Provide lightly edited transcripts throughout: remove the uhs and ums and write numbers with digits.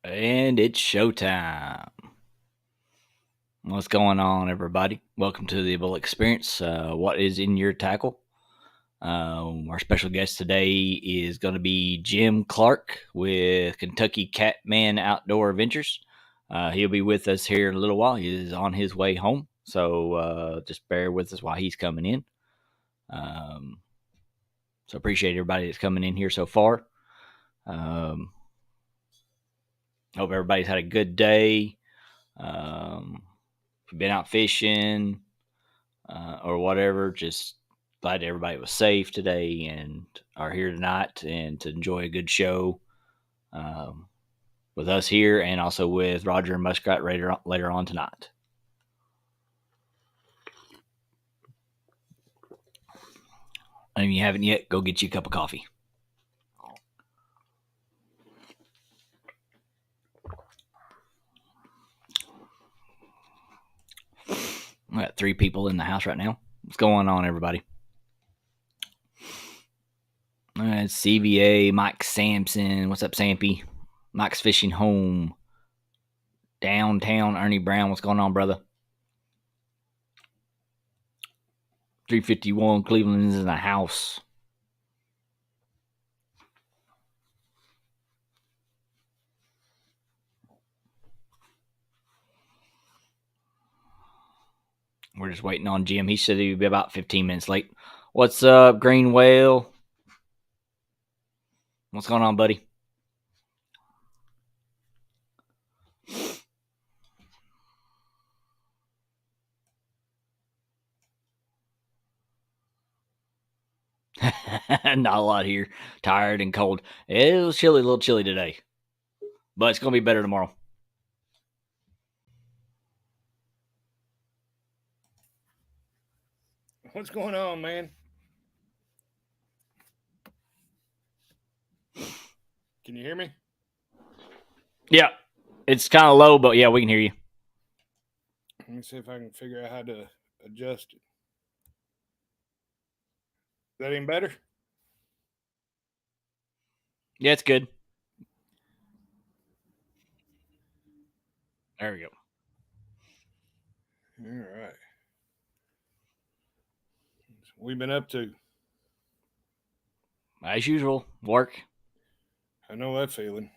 And it's showtime. What's going on, everybody? Welcome to the Able Experience. What is in your tackle? Our special guest today is going to be Jim Clark with Kentucky Catman Outdoor Adventures. He'll be with us here in a little while. He is on his way home, so just bear with us while he's coming in. So appreciate everybody that's coming in here so far. Hope everybody's had a good day. If you've been out fishing or whatever, just glad everybody was safe today and are here tonight and to enjoy a good show with us here and also with Roger and Muskrat later on tonight. And if you haven't yet, go get you a cup of coffee. We got 3 people in the house right now. What's going on, everybody? CVA, Mike Sampson. What's up, Sampy? Mike's fishing home. Downtown Ernie Brown. What's going on, brother? 351 Cleveland is in the house. We're just waiting on Jim. He said he'd be about 15 minutes late. What's up, Green Whale? What's going on, buddy? Not a lot here. Tired and cold. It was chilly, a little chilly today. But it's going to be better tomorrow. What's going on, man? Can you hear me? Yeah. It's kind of low, but yeah, we can hear you. Let me see if I can figure out how to adjust it. Is that any better? Yeah, it's good. There we go. All right. What we've been up to? As usual, work. I know that feeling.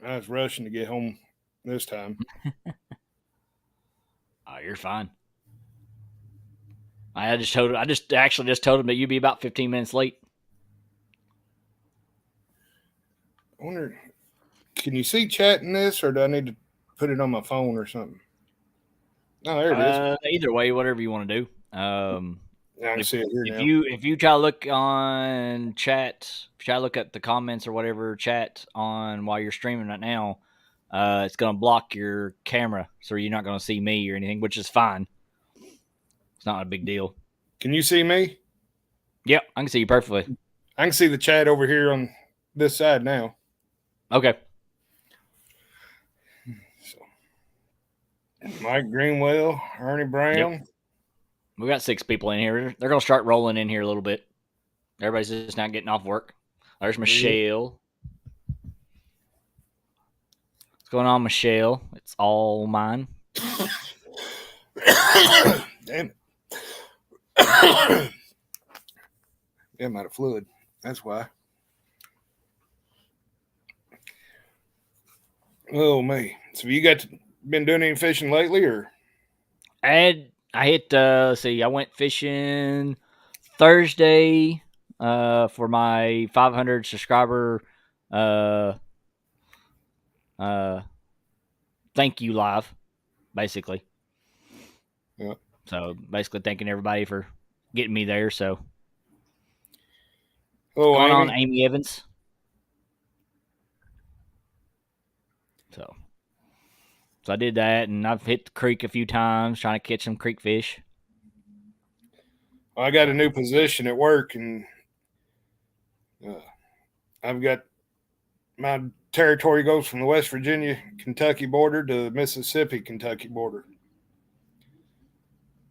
I was rushing to get home this time. Oh, you're fine. I just told him that you'd be about 15 minutes late. I wonder, can you see chat in this, or do I need to put it on my phone or something? Oh, there it is. Either way, whatever you want to do. I can see it here now. If you try to look on chat, if you try to look at the comments or whatever chat on while you're streaming right now, it's going to block your camera, so you're not going to see me or anything, which is fine. It's not a big deal. Can you see me? Yep, I can see you perfectly. I can see the chat over here on this side now. Okay. So, Mike Greenwell, Ernie Brown. Yep. We got 6 people in here. They're going to start rolling in here a little bit. Everybody's just not getting off work. There's Michelle. What's going on, Michelle? It's all mine. Damn it. Yeah, I'm out of fluid. That's why. Oh, me. So you been doing any fishing lately, or? I hit, I went fishing Thursday for my 500 subscriber thank you live, basically. Yeah. So basically thanking everybody for getting me there. So Oh, going on, Amy Evans. So I did that, and I've hit the creek a few times trying to catch some creek fish. Well, I got a new position at work, and I've got my territory goes from the West Virginia, Kentucky border to the Mississippi, Kentucky border.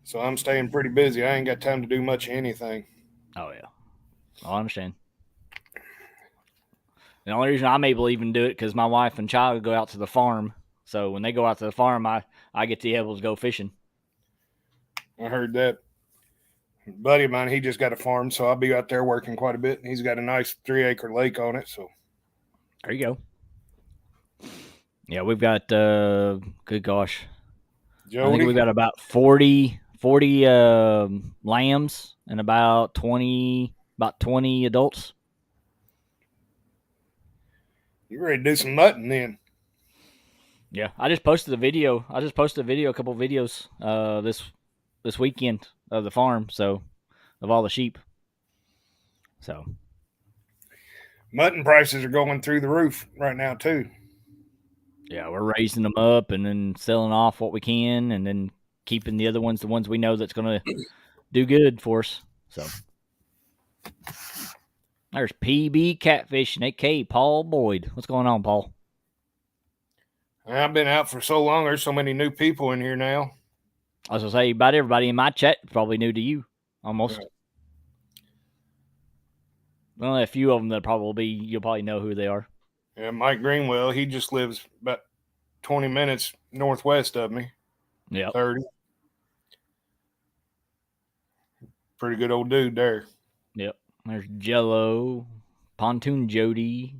So I'm staying pretty busy. I ain't got time to do much of anything. Oh, yeah. I understand. The only reason I'm able to even do it because my wife and child go out to the farm. So when they go out to the farm, I get to be able to go fishing. I heard that. A buddy of mine, he just got a farm, so I'll be out there working quite a bit. And he's got a nice 3-acre lake on it. So there you go. Yeah, we've got good gosh, Jody, I think we've got about 40 lambs and about 20 adults. you ready to do some mutton then? Yeah, I just posted a video. A couple of videos this weekend of the farm, so of all the sheep. So Mutton prices are going through the roof right now too. yeah, we're raising them up and then selling off what we can, and then keeping the other ones, the ones we know that's going to do good for us. So there's PB Catfish and AK Paul Boyd. What's going on, Paul? I've been out for so long. There's so many new people in here now. I was going to say, about everybody in my chat is probably new to you, almost. Right. Only a few of them you'll probably know who they are. Yeah, Mike Greenwell, he just lives about 20 minutes northwest of me. Yeah. 30. Pretty good old dude there. Yep. There's Jello, Pontoon Jody.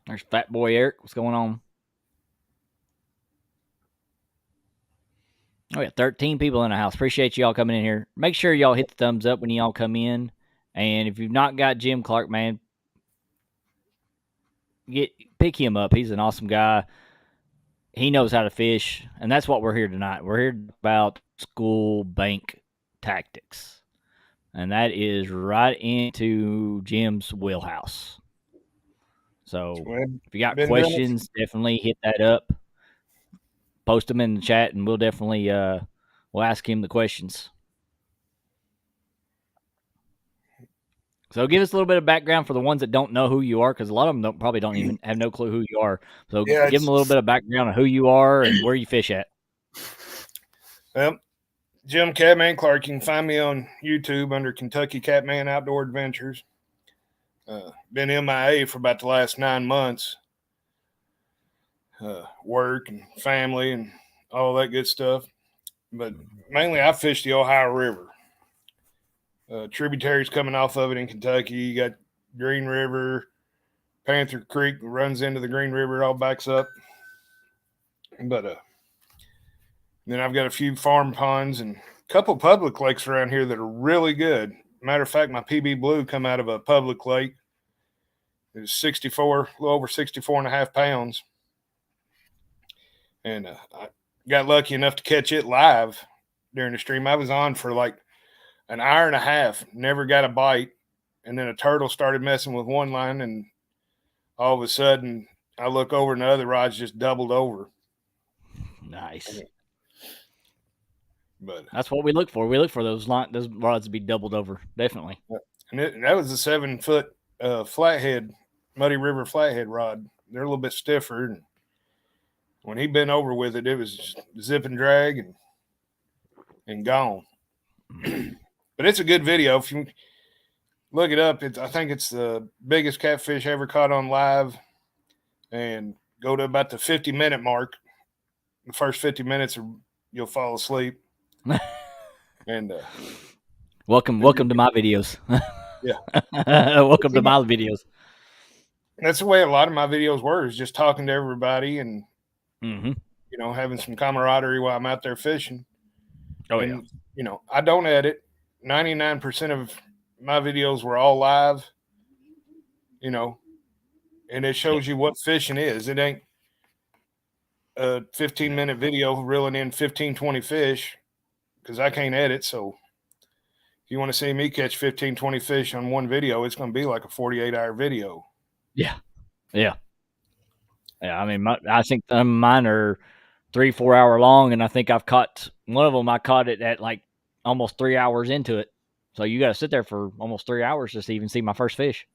There's Fat Boy Eric. What's going on? Oh, yeah, 13 people in the house. Appreciate y'all coming in here. Make sure y'all hit the thumbs up when y'all come in. And if you've not got Jim Clark, man, pick him up. He's an awesome guy. He knows how to fish, and that's what we're here tonight. We're here about school bank tactics, and that is right into Jim's wheelhouse. So if you got questions, definitely hit that up. Post them in the chat, and we'll definitely we'll ask him the questions. So give us a little bit of background for the ones that don't know who you are, because a lot of them probably don't even have no clue who you are. So give them a little bit of background on who you are and where you fish at. Well, Jim Catman Clark. You can find me on YouTube under Kentucky Catman Outdoor Adventures. Been MIA for about the last 9 months. Work and family and all that good stuff. But mainly I fish the Ohio River. Tributaries coming off of it in Kentucky. You got Green River, Panther Creek runs into the Green River, it all backs up. But then I've got a few farm ponds and a couple public lakes around here that are really good. Matter of fact, my PB Blue come out of a public lake. It was 64, a little over 64 and a half pounds. And I got lucky enough to catch it live during the stream. I was on for like an hour and a half, never got a bite. And then a turtle started messing with one line, and all of a sudden I look over and the other rod's just doubled over. Nice. But that's what we look for. We look for those rods to be doubled over, definitely. And that was a 7-foot flathead, Muddy River flathead rod. They're a little bit stiffer. And when he bent over with it, it was zip and drag and gone. But it's a good video. If you look it up, I think it's the biggest catfish ever caught on live. And go to about the 50-minute mark. The first 50 minutes, you'll fall asleep. And welcome to my videos. Yeah. Welcome to my videos. That's the way a lot of my videos were, is just talking to everybody and you know, having some camaraderie while I'm out there fishing. Oh, and, yeah. You know, I don't edit. 99% of my videos were all live, you know, and it shows you what fishing is. It ain't a 15-minute video reeling in 15, 20 fish, because I can't edit. So if you want to see me catch 15, 20 fish on one video, it's going to be like a 48-hour video. Yeah. Yeah. Yeah. I mean, I think mine are 3-4 hour long, and I think I've caught one of them. I caught it at like almost 3 hours into it. So you got to sit there for almost 3 hours just to even see my first fish.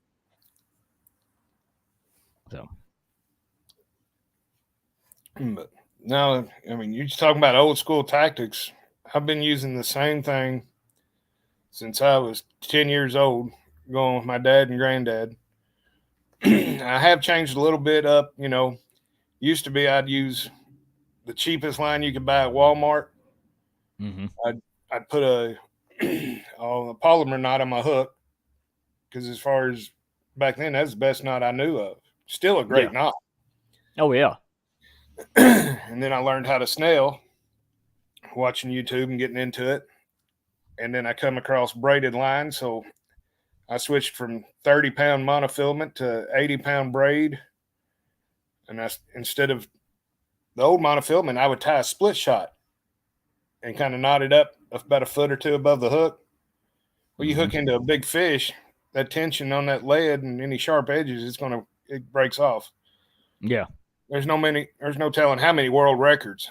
So. But no, I mean, you're just talking about old school tactics. I've been using the same thing since I was 10 years old, going with my dad and granddad. I have changed a little bit up. Used to be I'd use the cheapest line you could buy at Walmart. Mm-hmm. I'd put a polymer knot on my hook because as far as back then, that's the best knot I knew of. Still a great knot. Oh yeah. And then I learned how to snail, watching YouTube and getting into it. And then I come across braided line, so I switched from 30-pound monofilament to 80-pound braid. And instead of the old monofilament, I would tie a split shot and kind of knot it up about a foot or two above the hook. Well, you hook into a big fish, that tension on that lead and any sharp edges, it breaks off. Yeah. There's no telling how many world records,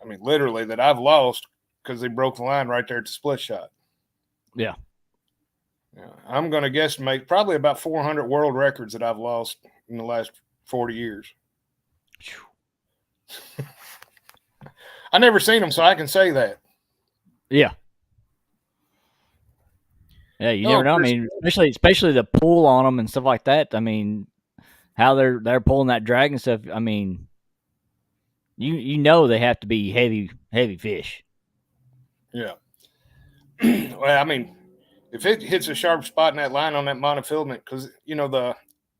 I mean, literally, that I've lost because they broke the line right there at the split shot. Yeah. I'm going to guesstimate probably about 400 world records that I've lost in the last 40 years. I never seen them, so I can say that. Yeah. Yeah, you never know. I mean, especially the pull on them and stuff like that. I mean, how they're pulling that drag and stuff. I mean, you know they have to be heavy fish. Yeah. Well, I mean, if it hits a sharp spot in that line on that monofilament, because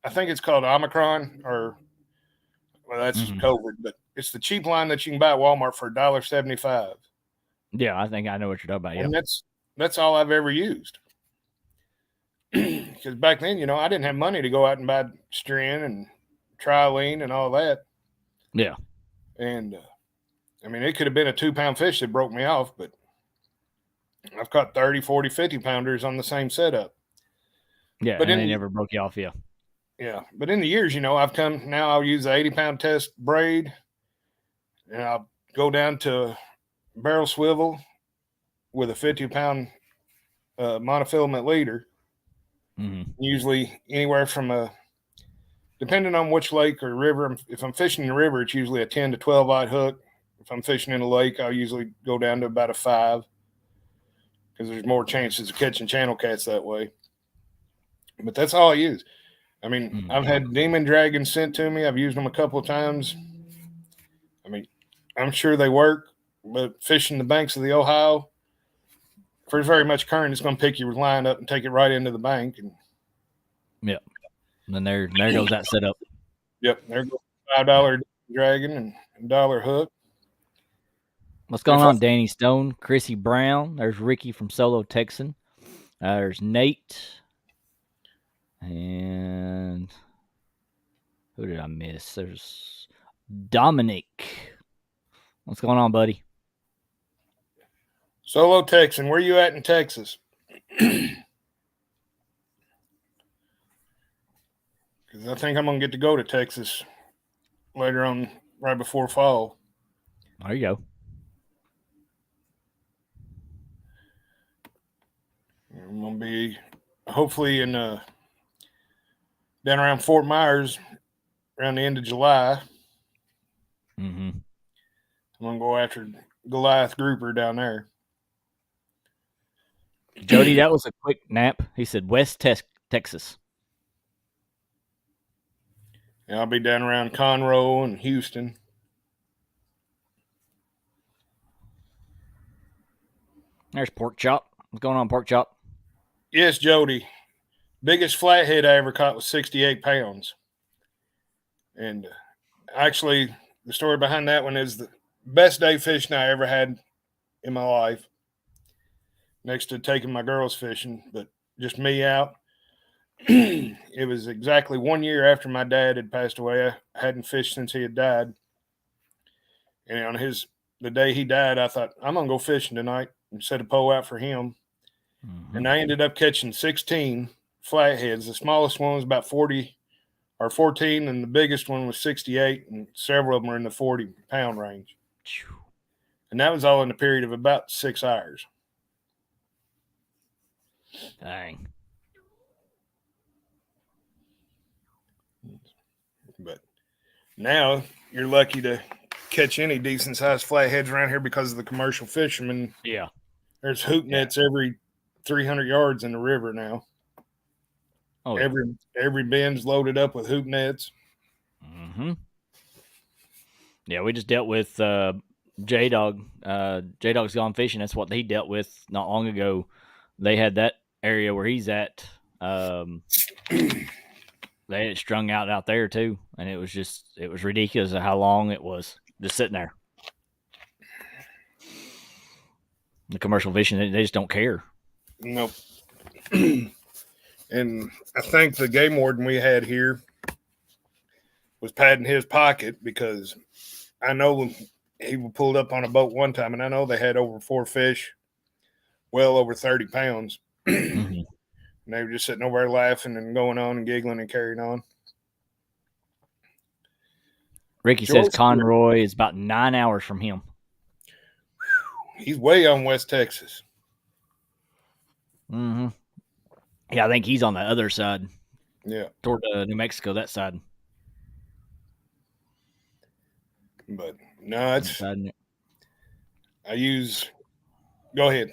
I think it's called Omicron, or that's COVID, but it's the cheap line that you can buy at Walmart for $1.75. Yeah, I think I know what you're talking about. Yeah, and that's all I've ever used. Because back then, I didn't have money to go out and buy string and trilene and all that. Yeah. And I mean, it could have been a 2-pound fish that broke me off, but I've caught 30, 40, 50 pounders on the same setup. Yeah, but they never broke you off. Yeah. Yeah. But in the years, I'll use the 80-pound test braid, and I'll go down to barrel swivel with a 50-pound monofilament leader. Usually anywhere from depending on which lake or river. If I'm fishing in the river, it's usually a 10 to 12-aught hook. If I'm fishing in a lake, I'll usually go down to about a 5 because there's more chances of catching channel cats that way. But that's all I use. I mean, I've had demon dragons sent to me. I've used them a couple of times. I mean, I'm sure they work, but fishing the banks of the Ohio, if there's very much current, it's going to pick your line up and take it right into the bank. And yeah, and then there goes that setup. Yep, there goes $5 dragon and $1 hook. What's going on, Danny Stone, Chrissy Brown? There's Ricky from Solo Texan. There's Nate. And who did I miss? There's Dominic. What's going on, buddy? Solo Texan, where you at in Texas? Because I think I'm going to get to go to Texas later on, right before fall. There you go. I'm going to be hopefully in down around Fort Myers around the end of July. I'm going to go after Goliath grouper down there. Jody, that was a quick nap. He said West Texas. Yeah, I'll be down around Conroe and Houston. There's Pork Chop. What's going on, Pork Chop? Yes, Jody. Biggest flathead I ever caught was 68 pounds. And actually, the story behind that one is the best day fishing I ever had in my life. Next to taking my girls fishing, but just me out. It was exactly 1 year after my dad had passed away. I hadn't fished since he had died. And on the day he died, I thought, I'm going to go fishing tonight and set a pole out for him. And I ended up catching 16 flatheads. The smallest one was about 40 or 14, and the biggest one was 68, and several of them were in the 40-pound range. And that was all in a period of about 6 hours. Dang. But now you're lucky to catch any decent-sized flatheads around here because of the commercial fishermen. Yeah. There's hoop nets every 300 yards in the river now. Oh yeah. Every bin's loaded up with hoop nets. Mm-hmm. Yeah, we just dealt with J Dog. J Dog's gone fishing. That's what he dealt with not long ago. They had that area where he's at. They had it strung out there too, and it was ridiculous how long it was just sitting there. The commercial fishing, they just don't care. Nope. And I think the game warden we had here was padding his pocket because I know he pulled up on a boat one time, and I know they had over 4 fish, well over 30 pounds. Mm-hmm. And they were just sitting over there laughing and going on and giggling and carrying on. Ricky says Conroy is about 9 hours from him. He's way on West Texas. Mm-hmm. Yeah, I think he's on the other side. Yeah. Toward New Mexico, that side. But no, it's. I use. Go ahead.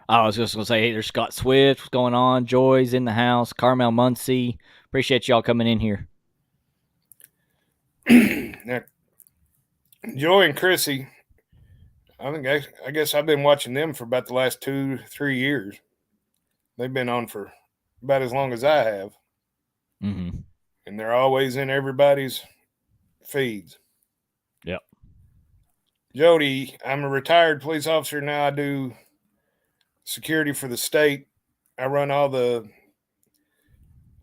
I was just going to say, hey, there's Scott Swift. What's going on? Joy's in the house. Carmel Muncie. Appreciate y'all coming in here. Now, Joy and Chrissy, I guess I've been watching them for about the last 2-3 years. They've been on for about as long as I have. Mm-hmm. And they're always in everybody's feeds. Yep. Jody, I'm a retired police officer now. I do security for the state. I run all the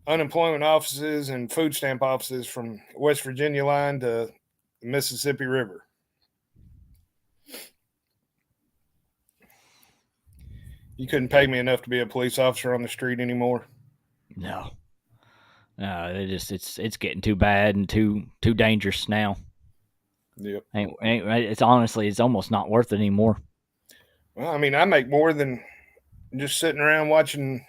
unemployment offices and food stamp offices from West Virginia line to the Mississippi River. You couldn't pay me enough to be a police officer on the street anymore. No, it's getting too bad and too dangerous now. Yep. It's honestly, it's almost not worth it anymore. Well, I mean, I make more than just sitting around watching,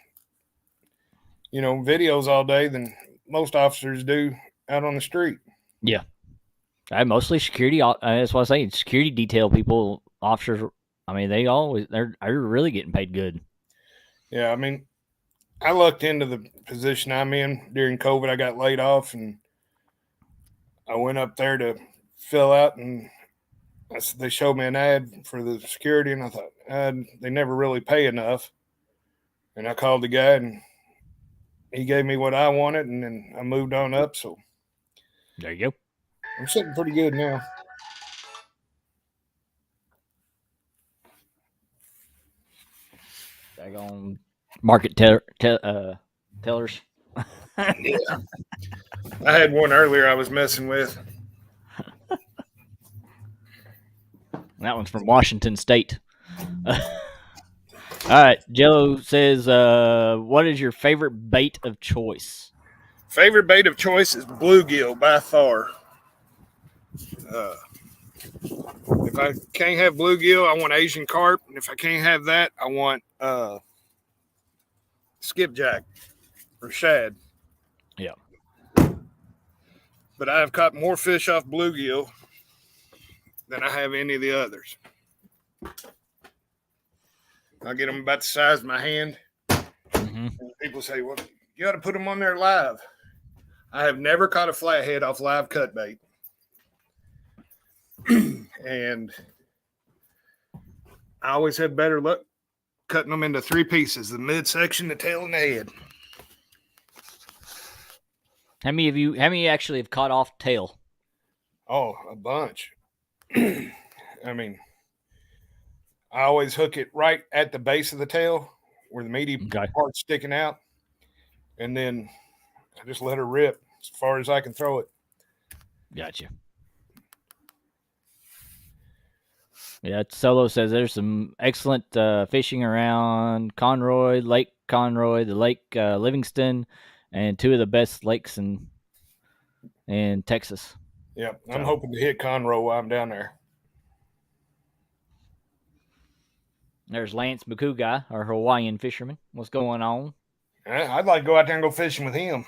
videos all day than most officers do out on the street. Yeah, I mostly security. That's what I say. Security detail people, officers. I mean, they're really getting paid good. Yeah, I mean, I lucked into the position I'm in during COVID. I got laid off, and I went up there to fill out, and they showed me an ad for the security, and I thought they never really pay enough. And I called the guy, and he gave me what I wanted, and then I moved on up. So there you go. I'm sitting pretty good now. Daggone market tellers. Yeah. I had one earlier I was messing with. That one's from Washington State. All right, Jello says, "What is your favorite bait of choice?" Favorite bait of choice is bluegill by far. If I can't have bluegill, I want Asian carp, and if I can't have that, I want skipjack or shad. Yeah. But I have caught more fish off bluegill than I have any of the others. I get them about the size of my hand. Mm-hmm. And people say, well, you got to put them on there live. I have never caught a flathead off live cut bait. And I always had better luck cutting them into 3 pieces, the midsection, the tail, and the head. How many actually have caught off tail? Oh, a bunch. I mean, I always hook it right at the base of the tail where the meaty part's sticking out. And then I just let her rip as far as I can throw it. Gotcha. Yeah, Solo says there's some excellent fishing around Conroy, Lake Conroy, the Lake Livingston, and 2 of the best lakes in Texas. Yeah, I'm hoping to hit Conroe while I'm down there. There's Lance Makuga, our Hawaiian fisherman. What's going on? I'd like to go out there and go fishing with him.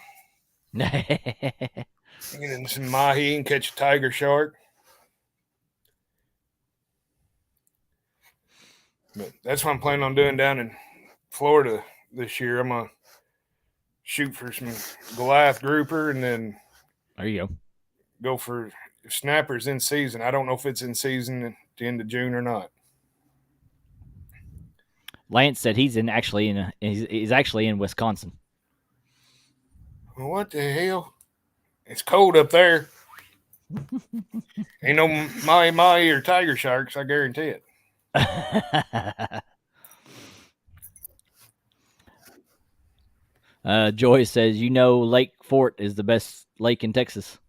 Get in some mahi and catch a tiger shark. But that's what I'm planning on doing down in Florida this year. I'm going to shoot for some Goliath grouper, and then There you go for snappers in season. I don't know if it's in season at the end of June or not. Lance said he's actually in Wisconsin. Well, what the hell? It's cold up there. Ain't no mahi mahi or tiger sharks, I guarantee it. Joy says, Lake Fort is the best lake in Texas.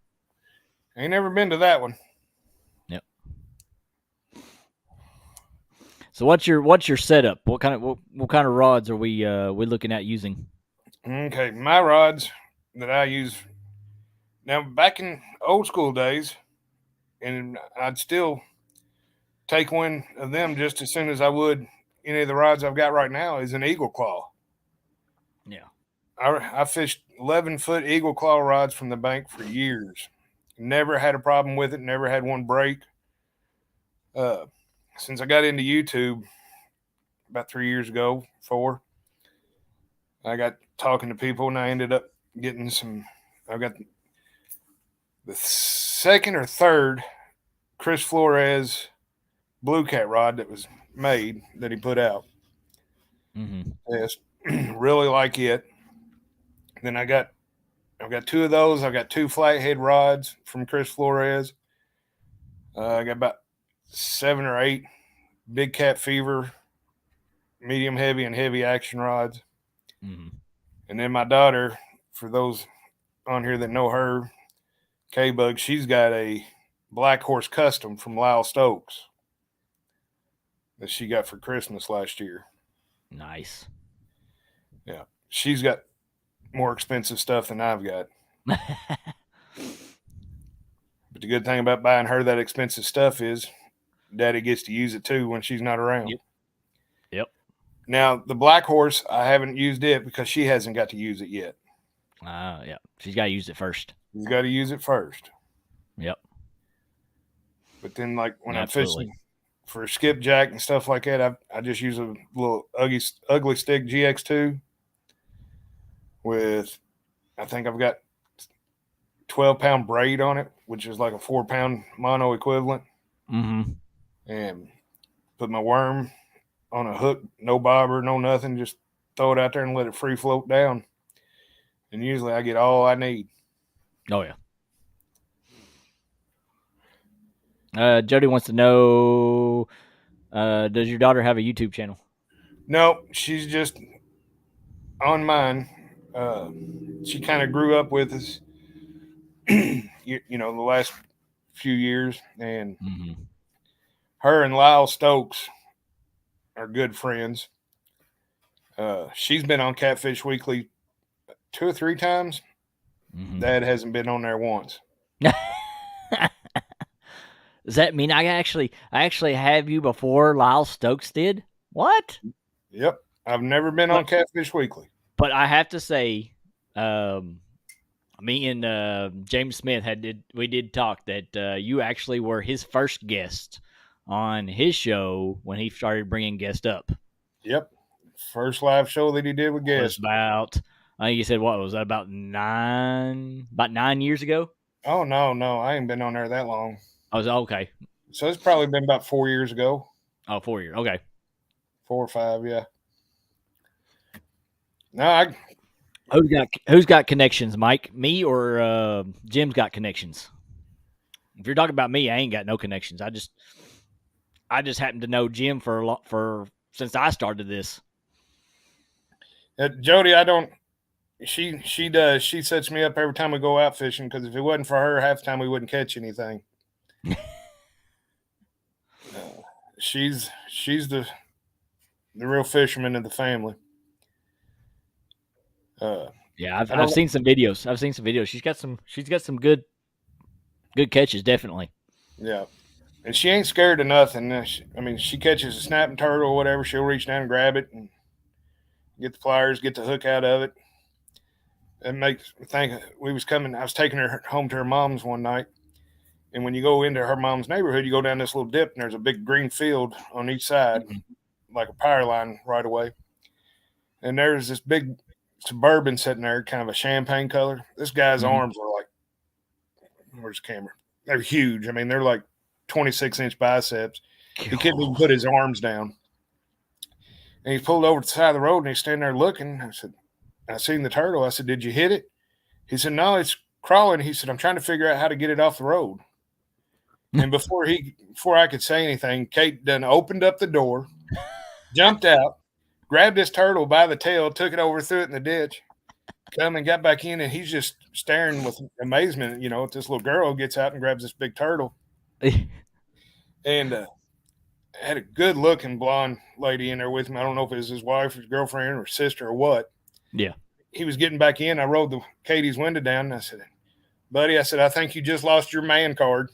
Ain't never been to that one. Yep. So what's your setup? What kind of rods are we looking at using? Okay, my rods that I use now, back in old school days, and I'd still take one of them just as soon as I would any of the rods I've got right now, is an Eagle Claw. Yeah. I fished 11-foot Eagle Claw rods from the bank for years. Never had a problem with it. Never had one break. Since I got into YouTube about 3 years ago, 4, I got talking to people, and I ended up getting some. I got the second or third Chris Flores Blue Cat rod that was made that he put out. Mm-hmm. Yes, really like it. Then I've got 2 of those. I've got 2 flathead rods from Chris Flores. I got about 7 or 8 Big Cat Fever, medium heavy and heavy action rods. Mm-hmm. And then my daughter, for those on here that know her, K-Bug, she's got a Black Horse Custom from Lyle Stokes that she got for Christmas last year. Nice. Yeah. She's got more expensive stuff than I've got. But the good thing about buying her that expensive stuff is Daddy gets to use it too when she's not around. Yep. Now, the Black Horse, I haven't used it because she hasn't got to use it yet. Yeah. She's got to use it first. She's got to use it first. Yep. But then, like when Absolutely. I'm fishing for skipjack and stuff like that, I just use a little ugly stick GX2 with, I think I've got 12-pound braid on it, which is like a 4-pound mono equivalent. Mm-hmm. And put my worm on a hook, no bobber, no nothing, just throw it out there and let it free float down. And usually I get all I need. Oh, yeah. Jody wants to know, does your daughter have a YouTube channel? No, she's just on mine. She kind of grew up with us, the last few years. And her and Lyle Stokes are good friends. She's been on Catfish Weekly 2 or 3 times. Mm-hmm. Dad hasn't been on there once. Does that mean I actually have you before Lyle Stokes did? What? Yep. I've never been on Catfish Weekly. But I have to say, me and James Smith we did talk that you actually were his first guest on his show when he started bringing guests up. Yep. First live show that he did with guests. About, I think you said, what was that, about 9 years ago? Oh, no. I ain't been on there that long. I was okay. So it's probably been about 4 years ago. Oh, 4 years. Okay. 4 or 5, yeah. No, who's got connections, Mike? Me or Jim's got connections? If you're talking about me, I ain't got no connections. I just happen to know Jim for since I started this. Jody, I don't. She does. She sets me up every time we go out fishing because if it wasn't for her, half the time we wouldn't catch anything. She's the real fisherman of the family. Yeah, I've seen some videos. She's got some good catches, definitely. Yeah, and she ain't scared of nothing. She catches a snapping turtle or whatever, she'll reach down and grab it and get the pliers, get the hook out of it. It makes me think I was taking her home to her mom's one night, and when you go into her mom's neighborhood, you go down this little dip, and there's a big green field on each side, like a power line right away. And there's this big Suburban sitting there, kind of a champagne color. This guy's Mhm. arms were like, where's the camera? They're huge. I mean, they're like 26-inch biceps. He couldn't even put his arms down. And he pulled over to the side of the road and he's standing there looking. I said, I seen the turtle. I said, did you hit it? He said, no, it's crawling. He said, I'm trying to figure out how to get it off the road. And before I could say anything, Kate done opened up the door, jumped out, grabbed this turtle by the tail, took it over, threw it in the ditch, come and got back in, and he's just staring with amazement, at this little girl gets out and grabs this big turtle. And had a good looking blonde lady in there with him. I don't know if it was his wife, his girlfriend, or sister, or what. Yeah. He was getting back in. I rolled Katie's window down and I said, buddy, I said, I think you just lost your man card.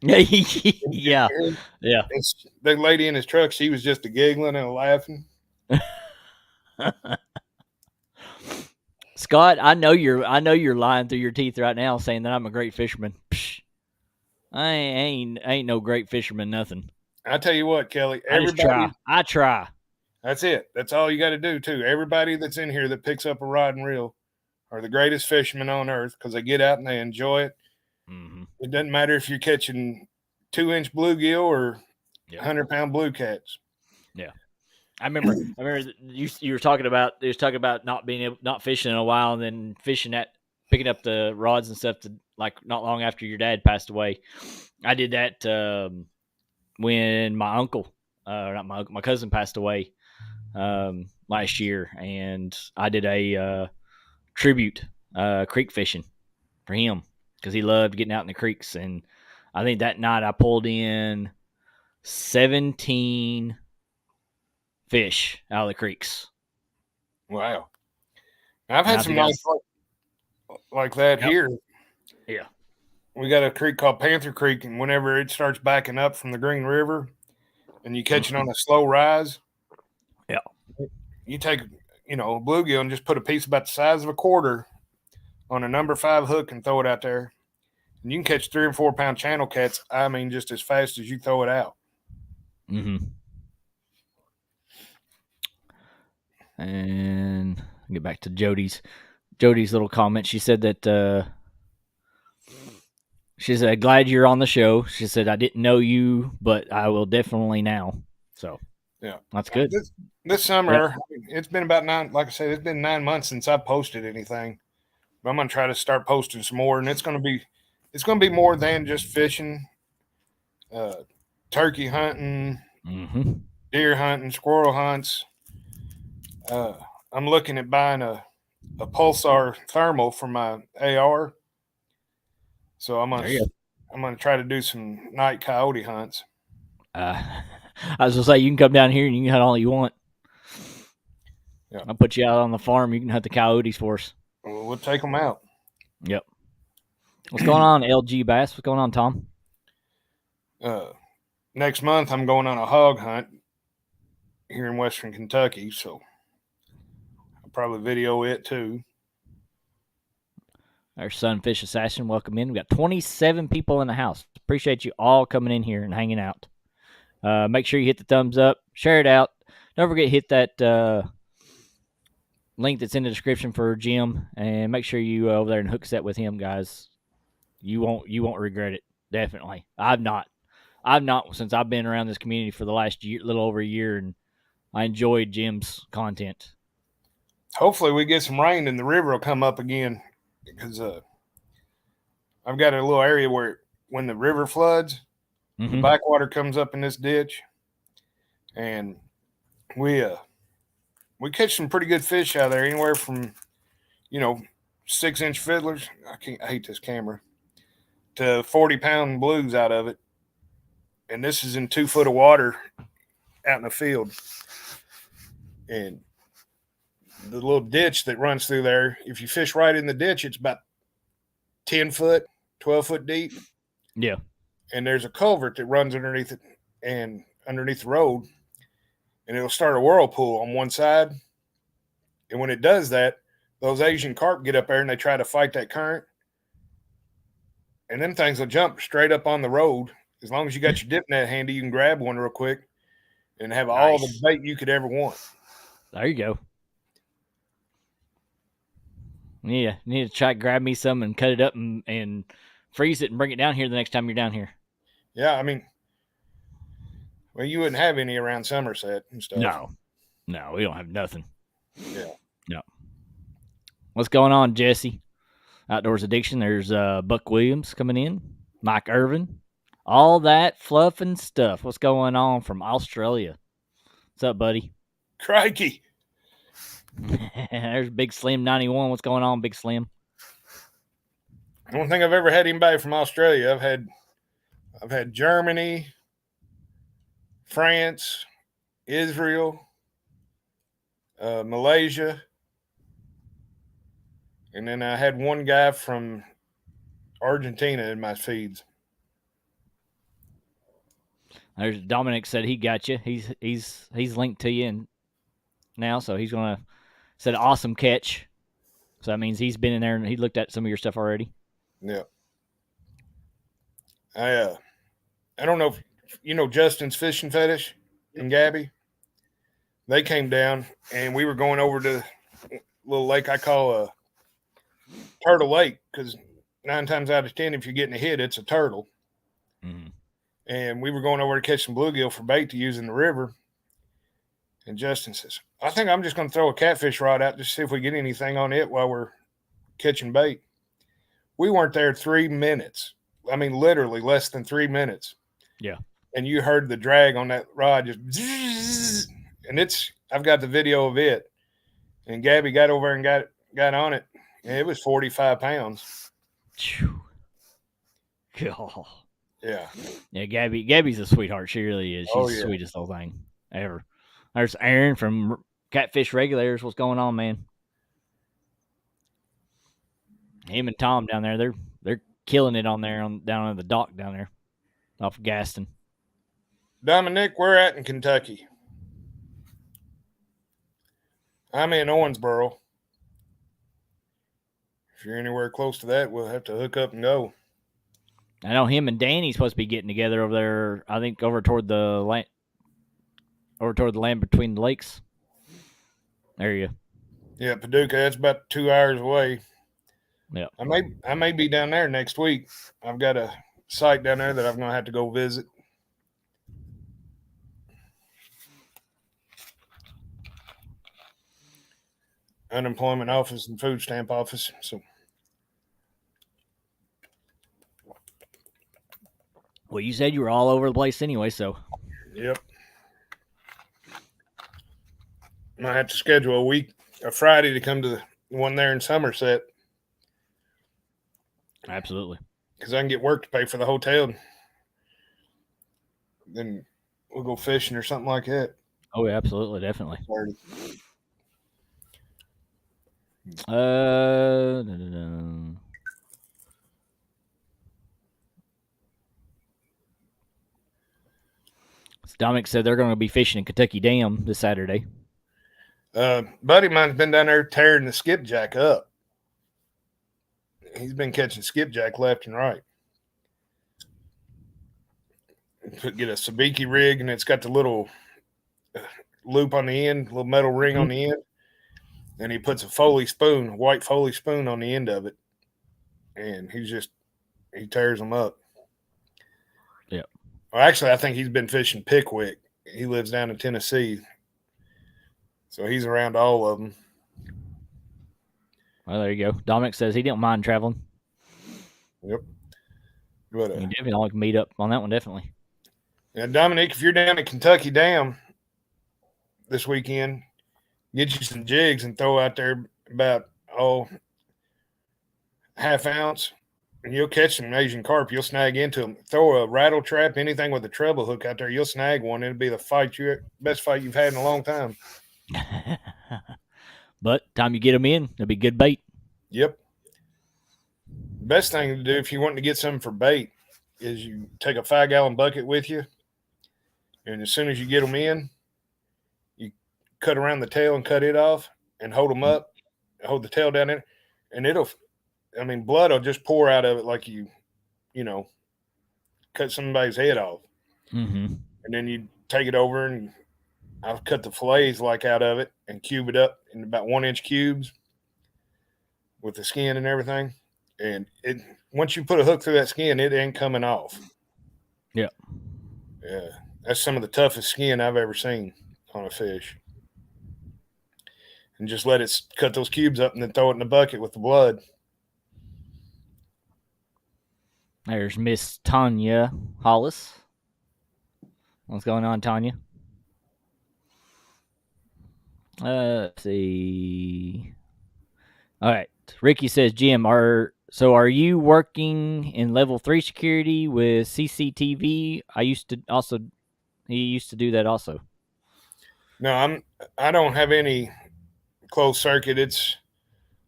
Yeah. Yeah. The lady in his truck, she was just a giggling and a laughing. Scott, I know you're lying through your teeth right now, saying that I'm a great fisherman. Psh, I ain't no great fisherman. Nothing. I tell you what, Kelly. I try. That's it. That's all you got to do too. Everybody that's in here that picks up a rod and reel are the greatest fishermen on earth because they get out and they enjoy it. Mm-hmm. It doesn't matter if you're catching 2-inch bluegill or 100-pound blue cats. Yeah. I remember you were talking about not fishing in a while and then picking up the rods and stuff like not long after your dad passed away. I did that when my uncle, not my cousin passed away last year, and I did a tribute creek fishing for him because he loved getting out in the creeks. And I think that night I pulled in 17 fish out of the creeks. Wow. I've had some nights like that here. Yeah. We got a creek called Panther Creek, and whenever it starts backing up from the Green River and you catch it on a slow rise, you take, a bluegill and just put a piece about the size of a quarter on a number 5 hook and throw it out there. And you can catch 3 and 4 pound channel cats, I mean, just as fast as you throw it out. Mm-hmm. And get back to Jody's little comment. She said that she said, glad you're on the show. She said, I didn't know you, but I will definitely now. So yeah, that's good. This summer, it's been about 9, like I said, it's been 9 months since I posted anything. But I'm going to try to start posting some more, and it's going to be more than just fishing, turkey hunting, deer hunting, squirrel hunts. I'm looking at buying a Pulsar thermal for my AR. So I'm gonna try to do some night coyote hunts. I was gonna say you can come down here and you can hunt all you want. Yeah. I'll put you out on the farm. You can hunt the coyotes for us. We'll take them out. Yep. What's going on, LG Bass? What's going on, Tom? Next month I'm going on a hog hunt here in Western Kentucky, so I'll probably video it too. Our Sunfish Assassin, welcome in. We got 27 people in the house. Appreciate you all coming in here and hanging out. Make sure you hit the thumbs up, share it out. Don't forget to hit that link that's in the description for Jim, and make sure you over there and hook set with him, guys. You won't regret it. Definitely. I've not since I've been around this community for the last year, little over a year, and I enjoyed Jim's content. Hopefully we get some rain and the river will come up again, because I've got a little area where when the river floods, the backwater comes up in this ditch, and we catch some pretty good fish out there, anywhere from 6-inch fiddlers. I hate this camera, to 40-pound blues out of it, and this is in 2 foot of water out in the field. And the little ditch that runs through there, if you fish right in the ditch, it's about 10 foot, 12 foot deep. Yeah. And there's a culvert that runs underneath it and underneath the road, and it'll start a whirlpool on one side. And when it does that, those Asian carp get up there and they try to fight that current. And them things will jump straight up on the road. As long as you got your dip net handy, you can grab one real quick and have all the bait you could ever want. There you go. Yeah, you need to try to grab me some and cut it up and freeze it and bring it down here the next time you're down here. Yeah, I mean, well, you wouldn't have any around Somerset and stuff. No, we don't have nothing. Yeah. No. What's going on, Jesse? Outdoors Addiction. There's Buck Williams coming in, Mike Irvin, all that fluff and stuff. What's going on from Australia? What's up, buddy? Crikey. There's Big Slim 91. What's going on, Big Slim? I don't think I've ever had anybody from Australia. I've had Germany, France, Israel, Malaysia, and then I had one guy from Argentina in my feeds. There's Dominic said he got you. He's linked to you and now, so he's gonna said awesome catch. So that means he's been in there and he looked at some of your stuff already. Yeah. I don't know if you know Justin's Fishing Fetish and Gabby. They came down and we were going over to a little lake I call a Turtle Lake because 9 times out of 10, if you're getting a hit, it's a turtle. Mm-hmm. And we were going over to catch some bluegill for bait to use in the river. And Justin says, I think I'm just going to throw a catfish rod out just to see if we get anything on it while we're catching bait. We weren't there 3 minutes. I mean, literally less than 3 minutes. Yeah. And you heard the drag on that rod just zzz, and I've got the video of it. And Gabby got over and got on it. And it was 45 pounds. God. Yeah. Yeah, Gabby's a sweetheart. She really is. She's the sweetest little thing ever. There's Aaron from Catfish Regulators. What's going on, man? Him and Tom down there, they're killing it on there down on the dock down there off of Gaston. Dominic, we're at in Kentucky. I'm in Owensboro. If you're anywhere close to that, we'll have to hook up and go. I know him and Danny's supposed to be getting together over there. I think over toward the land between the lakes area. Yeah, Paducah. That's about 2 hours away. Yeah, I may be down there next week. I've got a site down there that I'm going to have to go visit. Unemployment office and food stamp office. So, well, you said you were all over the place anyway, so yep. I have to schedule a Friday to come to the one there in Somerset. Absolutely. Because I can get work to pay for the hotel. Then we'll go fishing or something like that. Oh, yeah, absolutely, definitely. Dominic said they're going to be fishing in Kentucky Dam this Saturday. Buddy of mine's been down there tearing the skipjack up. He's been catching skipjack left and right. Get a sabiki rig, and it's got the little loop on the end, little metal ring on the end. And he puts a white Foley spoon on the end of it. And he tears them up. Yeah. Well, actually, I think he's been fishing Pickwick. He lives down in Tennessee. So he's around all of them. Well, there you go. Dominic says he didn't mind traveling. Yep. But, you definitely like to meet up on that one, definitely. Yeah, Dominic, if you're down at Kentucky Dam this weekend, get you some jigs and throw out there about, half ounce, and you'll catch some Asian carp. You'll snag into them. Throw a rattle trap, anything with a treble hook out there, you'll snag one. It'll be the best fight you've had in a long time. But time you get them in, it'll be good bait. Yep. The best thing to do if you want to get something for bait is you take a 5-gallon bucket with you, and as soon as you get them in, you cut around the tail and cut it off and hold them up, hold the tail down in, and blood will just pour out of it like you cut somebody's head off. Mm-hmm. And then you take it over, and I've cut the fillets out of it and cube it up in about 1-inch cubes with the skin and everything. And it once you put a hook through that skin, it ain't coming off. Yeah. Yeah, that's some of the toughest skin I've ever seen on a fish. And just let it cut those cubes up and then throw it in the bucket with the blood. There's Miss Tanya Hollis. What's going on, Tanya? Let's see. All right. Ricky says, Jim, are you working in level 3 security with CCTV? He used to do that also. No, I don't have any closed circuit. It's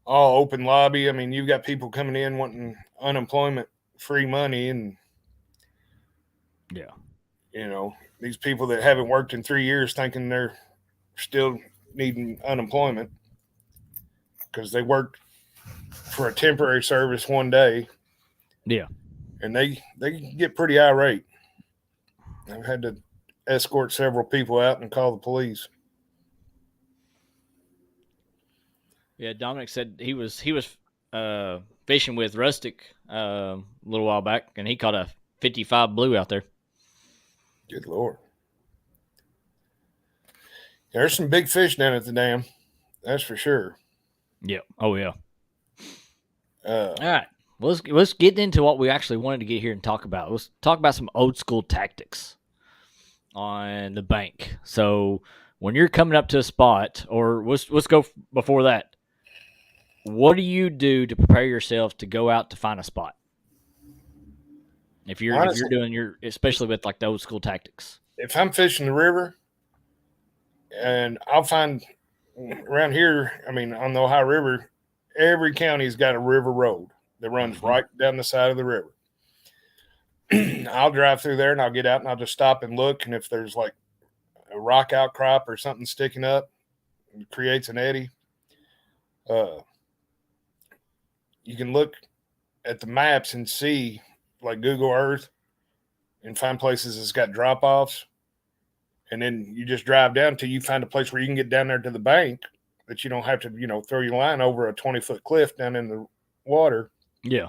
all open lobby. I mean, you've got people coming in wanting unemployment free money, and yeah, these people that haven't worked in 3 years thinking they're still needing unemployment because they worked for a temporary service one day. Yeah, and they get pretty irate. I've had to escort several people out and call the police. Yeah, Dominic said he was fishing with Rustic a little while back, and he caught a 55 blue out there. Good Lord. There's some big fish down at the dam. That's for sure. Yeah. Oh, yeah. All right. Let's get into what we actually wanted to get here and talk about. Let's talk about some old school tactics on the bank. So when you're coming up to a spot, or let's go before that. What do you do to prepare yourself to go out to find a spot? If you're doing especially with like the old school tactics. If I'm fishing the river, and I'll find around here, I mean, on the Ohio River, every county's got a river road that runs right down the side of the river. I'll drive through there and I'll get out and I'll just stop and look. And if there's like a rock outcrop or something sticking up, it creates an eddy. You can look at the maps and see, like Google Earth, and find places that's got drop offs. And then you just drive down till you find a place where you can get down there to the bank that you don't have to, throw your line over a 20-foot cliff down in the water. Yeah.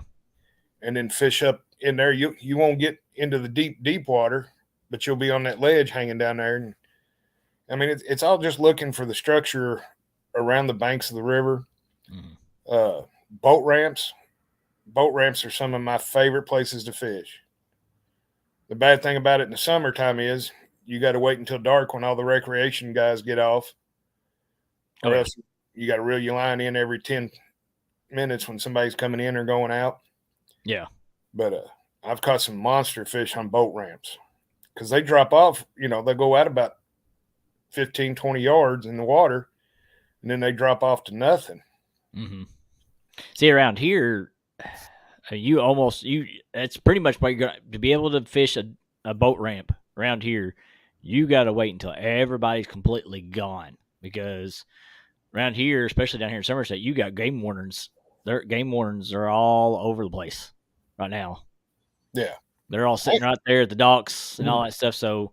And then fish up in there. You won't get into the deep water, but you'll be on that ledge hanging down there. And I mean, it's all just looking for the structure around the banks of the river. Mm. Boat ramps. Boat ramps are some of my favorite places to fish. The bad thing about it in the summertime is you got to wait until dark when all the recreation guys get off, or else you got to reel your line in every 10 minutes when somebody's coming in or going out. Yeah. But I've caught some monster fish on boat ramps because they drop off, they go out about 15, 20 yards in the water, and then they drop off to nothing. Mm-hmm. See, around here, it's pretty much what you're going to be able to fish a boat ramp around here. You got to wait until everybody's completely gone, because around here, especially down here in Somerset, you got game wardens. Their game wardens are all over the place right now. Yeah. They're all sitting right there at the docks and all that stuff. So,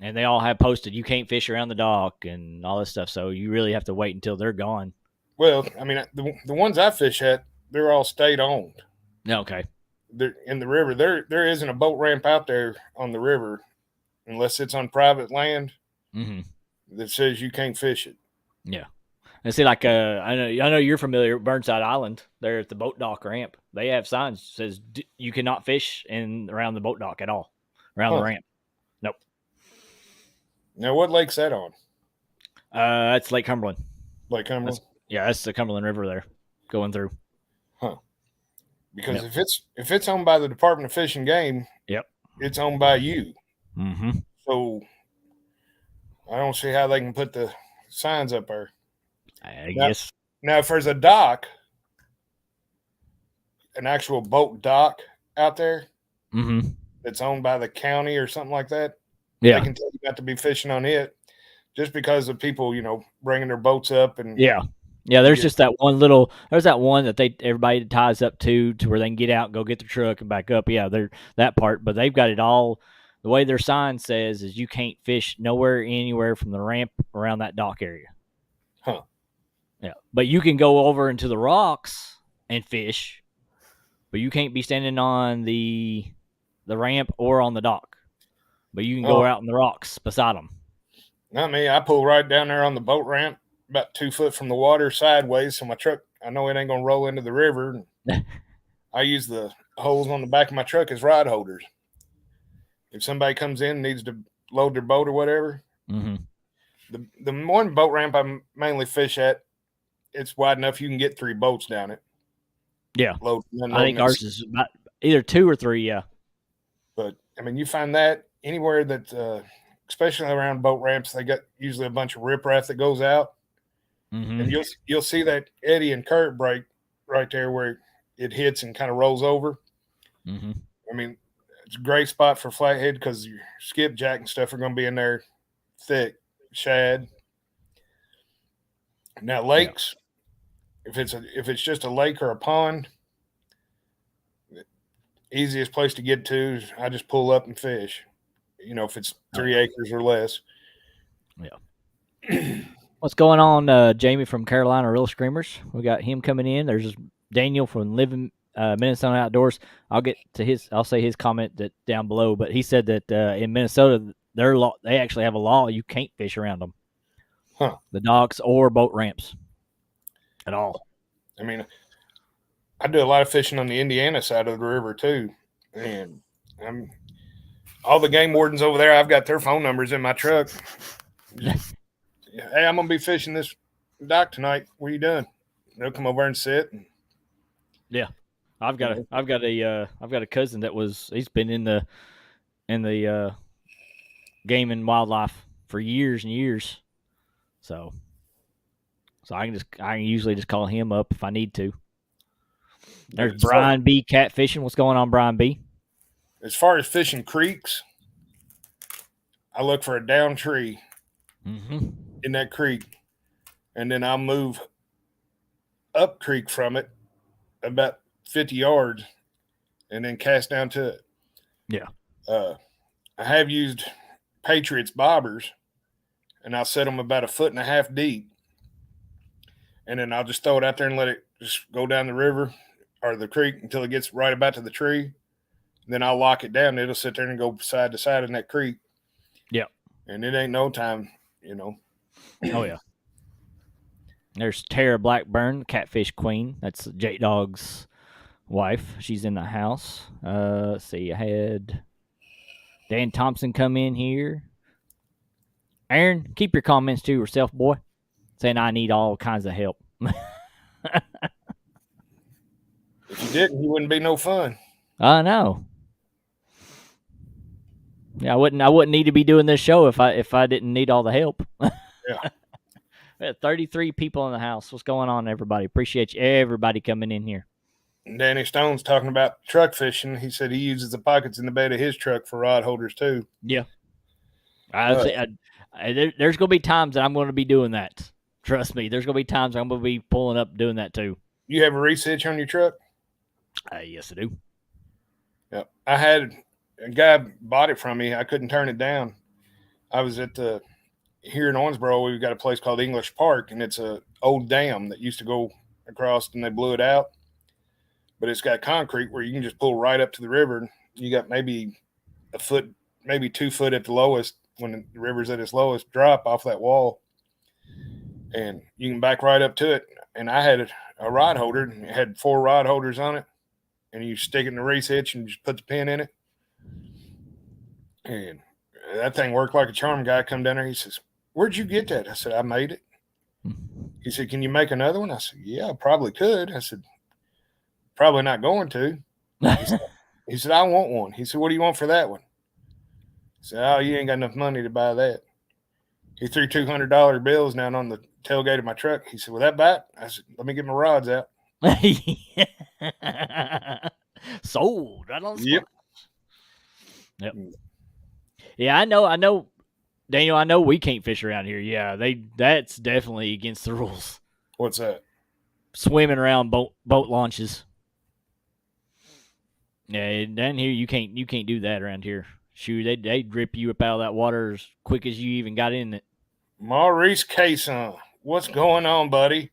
and they all have posted, you can't fish around the dock and all this stuff. So you really have to wait until they're gone. Well, I mean, the ones I fish at, they're all state owned. Okay. They're in the river. There isn't a boat ramp out there on the river unless it's on private land that says you can't fish it. Yeah. And see, like I know you're familiar with Burnside Island. There at the boat dock ramp, they have signs that says you cannot fish around the boat dock at all, around the ramp. Nope. Now, what lake's that on? That's Lake Cumberland. Lake Cumberland. That's the Cumberland River there, going through. Huh? Because if it's owned by the Department of Fish and Game, it's owned by you. Mm-hmm. So I don't see how they can put the signs up there. I guess. Now, if there's a dock, an actual boat dock out there that's owned by the county or something like that, they can tell you not to be fishing on it just because of people, bringing their boats up. And yeah, there's just that one there's that one that everybody ties up to where they can get out and go get the truck and back up. Yeah, they're that part, but they've got it all. The way their sign says is you can't fish anywhere from the ramp around that dock area. Huh. Yeah, but you can go over into the rocks and fish, but you can't be standing on the ramp or on the dock. But you can go Oh, out in the rocks beside them. not me. I pull right down there on the boat ramp, about 2 foot from the water sideways, so my truck, I know it ain't gonna roll into the river. I use the holes on the back of my truck as rod holders. If somebody comes in and needs to load their boat or whatever, Mm-hmm. the one boat ramp I mainly fish at, it's wide enough you can get 3 boats down it. Yeah, Load and I unloading think it. ours is about either 2 or 3. Yeah, But I mean, you find that anywhere that, especially around boat ramps, they got usually a bunch of riprap that goes out, mm-hmm. and you'll see that eddy and current break right there where it hits and kind of rolls over. Mm-hmm. I mean, it's a great spot for flathead because your skipjack and stuff are going to be in there thick, shad. Now Yeah. lakes, if it's just a lake or a pond, easiest place to get to is I just pull up and fish. You know, if it's 3 acres or less. Yeah. What's going on, Jamie from Carolina Real Screamers? We got him coming in. There's Daniel from Living Minnesota Outdoors. I'll say his comment that down below, but he said that in Minnesota they actually have a law you can't fish around them, the docks or boat ramps, at all. I mean, I do a lot of fishing on the Indiana side of the river too, and I'm all the game wardens over there. I've got their phone numbers in my truck. Just, hey, I'm gonna be fishing this dock tonight. What are you doing? They'll come over and sit. And, yeah, I've got a cousin he's been in the game and wildlife for years and years, so I can usually just call him up if I need to. There's Brian B. Catfishing. What's going on, Brian B? As far as fishing creeks, I look for a down tree in that creek, and then I'll move up creek from it about 50 yards and then cast down to it. Yeah. I have used Patriots bobbers, and I'll set them about 1.5 feet deep, and then I'll just throw it out there and let it just go down the river or the creek until it gets right about to the tree. Then I'll lock it down. It'll sit there and go side to side in that creek. Yeah. And it ain't no time, you know. Oh, yeah. There's Tara Blackburn, Catfish Queen. That's J Dog's wife. She's in the house. Let's see. I had Dan Thompson come in here. Aaron, keep your comments to yourself, boy. Saying I need all kinds of help. If you didn't, you wouldn't be no fun. I know. Yeah, I wouldn't need to be doing this show if I didn't need all the help. Yeah. We had 33 people in the house. What's going on, everybody? Appreciate you, everybody coming in here. And Danny Stone's talking about truck fishing. He said he uses the pockets in the bed of his truck for rod holders too. Yeah. There's going to be times that I'm going to be doing that. Trust me. There's going to be times I'm going to be pulling up doing that too. You have a reach hitch on your truck? Yes, I do. Yeah. I had a guy bought it from me. I couldn't turn it down. I was at here in Owensboro, we've got a place called English Park, and it's an old dam that used to go across, and they blew it out. But it's got concrete where you can just pull right up to the river. You got maybe a foot, maybe 2 foot at the lowest when the river's at its lowest drop off that wall. And you can back right up to it. And I had a rod holder, and it had 4 rod holders on it. And you stick it in the race hitch and just put the pin in it. And that thing worked like a charm. Guy come down there. He says, "Where'd you get that?" I said, "I made it." He said, "Can you make another one?" I said, "Yeah, I probably could." I said, "Probably not going to." He said, "I want one." He said, "What do you want for that one?" I said, "Oh, you ain't got enough money to buy that." He threw $200 bills down on the tailgate of my truck. He said, "Will that bite?" I said, "Let me get my rods out." Sold right on the spot. Yep. Yeah, I know, Daniel. I know we can't fish around here. Yeah, that's definitely against the rules. What's that? Swimming around boat launches. Yeah, down here you can't do that around here. Shoot, they'd rip you up out of that water as quick as you even got in it. Maurice Cason, what's going on, buddy?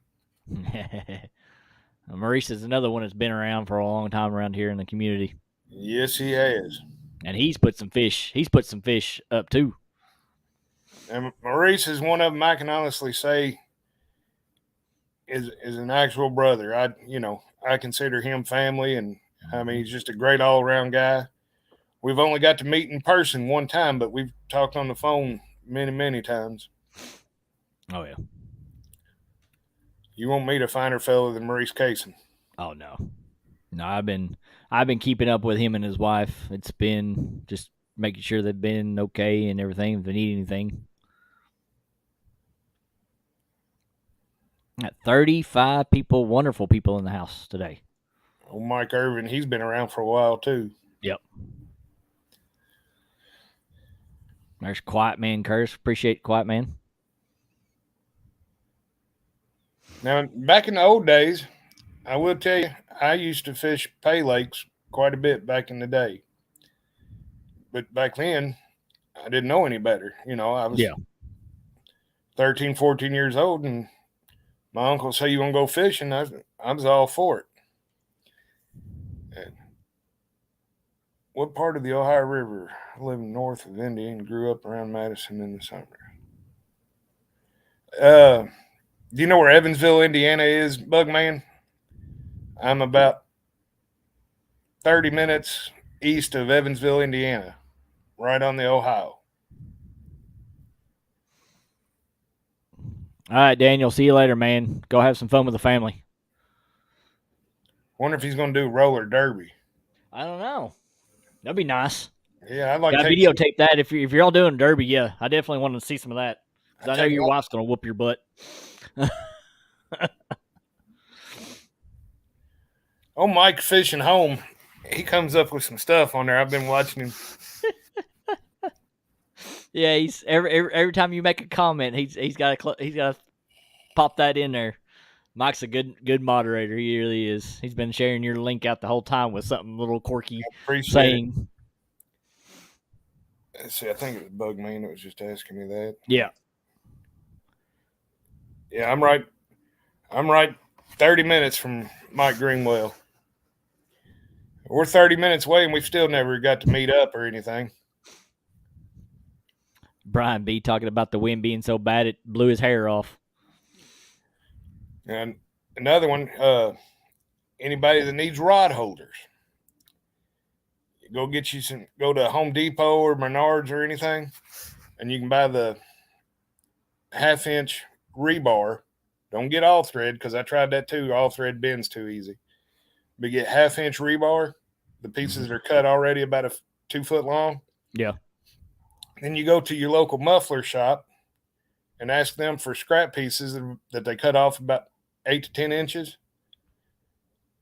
Maurice is another one that's been around for a long time around here in the community. Yes, he has. And he's put some fish. He's put some fish up too. And Maurice is one of them. I can honestly say is an actual brother. I consider him family, and I mean he's just a great all around guy. We've only got to meet in person one time, but we've talked on the phone many times. Oh yeah. You won't meet a finer fellow than Maurice Cason. Oh no. No, I've been keeping up with him and his wife. It's been just making sure they've been okay and everything. If they need anything. Got 35 people, wonderful people in the house today. Oh, Mike Irvin, he's been around for a while too. Yep. There's Quiet Man Curse. Appreciate Quiet Man. Now, back in the old days, I will tell you, I used to fish pay lakes quite a bit back in the day. But back then, I didn't know any better. I was 13, 14 years old, and my uncle said, "You want to go fishing?" I was all for it. And what part of the Ohio River? I live north of Indy and grew up around Madison in the summer. Do you know where Evansville, Indiana is, Bugman? I'm about 30 minutes east of Evansville, Indiana, right on the Ohio. All right, Daniel. See you later, man. Go have some fun with the family. Wonder if he's going to do roller derby. I don't know. That'd be nice. Yeah, I'd like to videotape that. If you're all doing derby, yeah, I definitely want to see some of that. Because I know your wife's going to whoop your butt. Oh, Mike Fishing Home. He comes up with some stuff on there. I've been watching him. Yeah, he's every time you make a comment, he's got to pop that in there. Mike's a good moderator. He really is. He's been sharing your link out the whole time with something a little quirky saying. See, I think it was Bugman that was just asking me that. Yeah. Yeah, I'm right 30 minutes from Mike Greenwell. We're 30 minutes away, and we've still never got to meet up or anything. Brian B. talking about the wind being so bad it blew his hair off. And another one, anybody that needs rod holders, go to Home Depot or Menards or anything, and you can buy the 1/2-inch rebar. Don't get all thread, because I tried that too. All thread bends too easy. But get 1/2-inch rebar. The pieces are cut already about 2 foot long. Yeah. Then you go to your local muffler shop and ask them for scrap pieces that they cut off about 8 to 10 inches.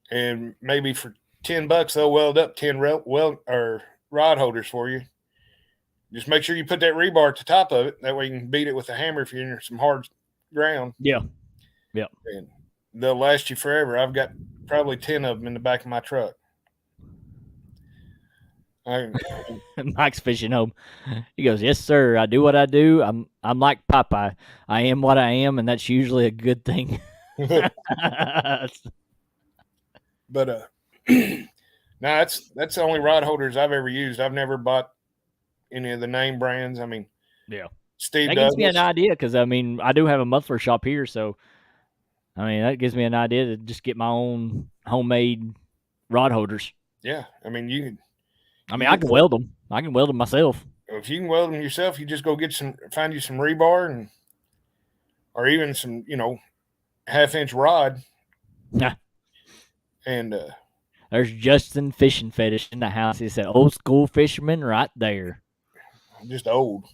And maybe for $10, they'll weld up 10 rod holders for you. Just make sure you put that rebar at the top of it. That way you can beat it with a hammer if you're in some hard ground. Yeah. Yeah. And they'll last you forever. I've got probably 10 of them in the back of my truck. Mike's Fishing Home. He goes, "Yes, sir. I do what I do. I'm like Popeye. I am what I am, and that's usually a good thing." But no, that's the only rod holders I've ever used. I've never bought any of the name brands. I mean, yeah, Steve that Douglas. gives me an idea, because I mean I do have a muffler shop here, so I mean that gives me an idea to just get my own homemade rod holders. Yeah, I mean I can weld them. I can weld them myself. If you can weld them yourself, you just go find you some rebar or even some 1/2-inch rod. Yeah. And there's Justin Fishing Fetish in the house. He's an old school fisherman right there. Just old.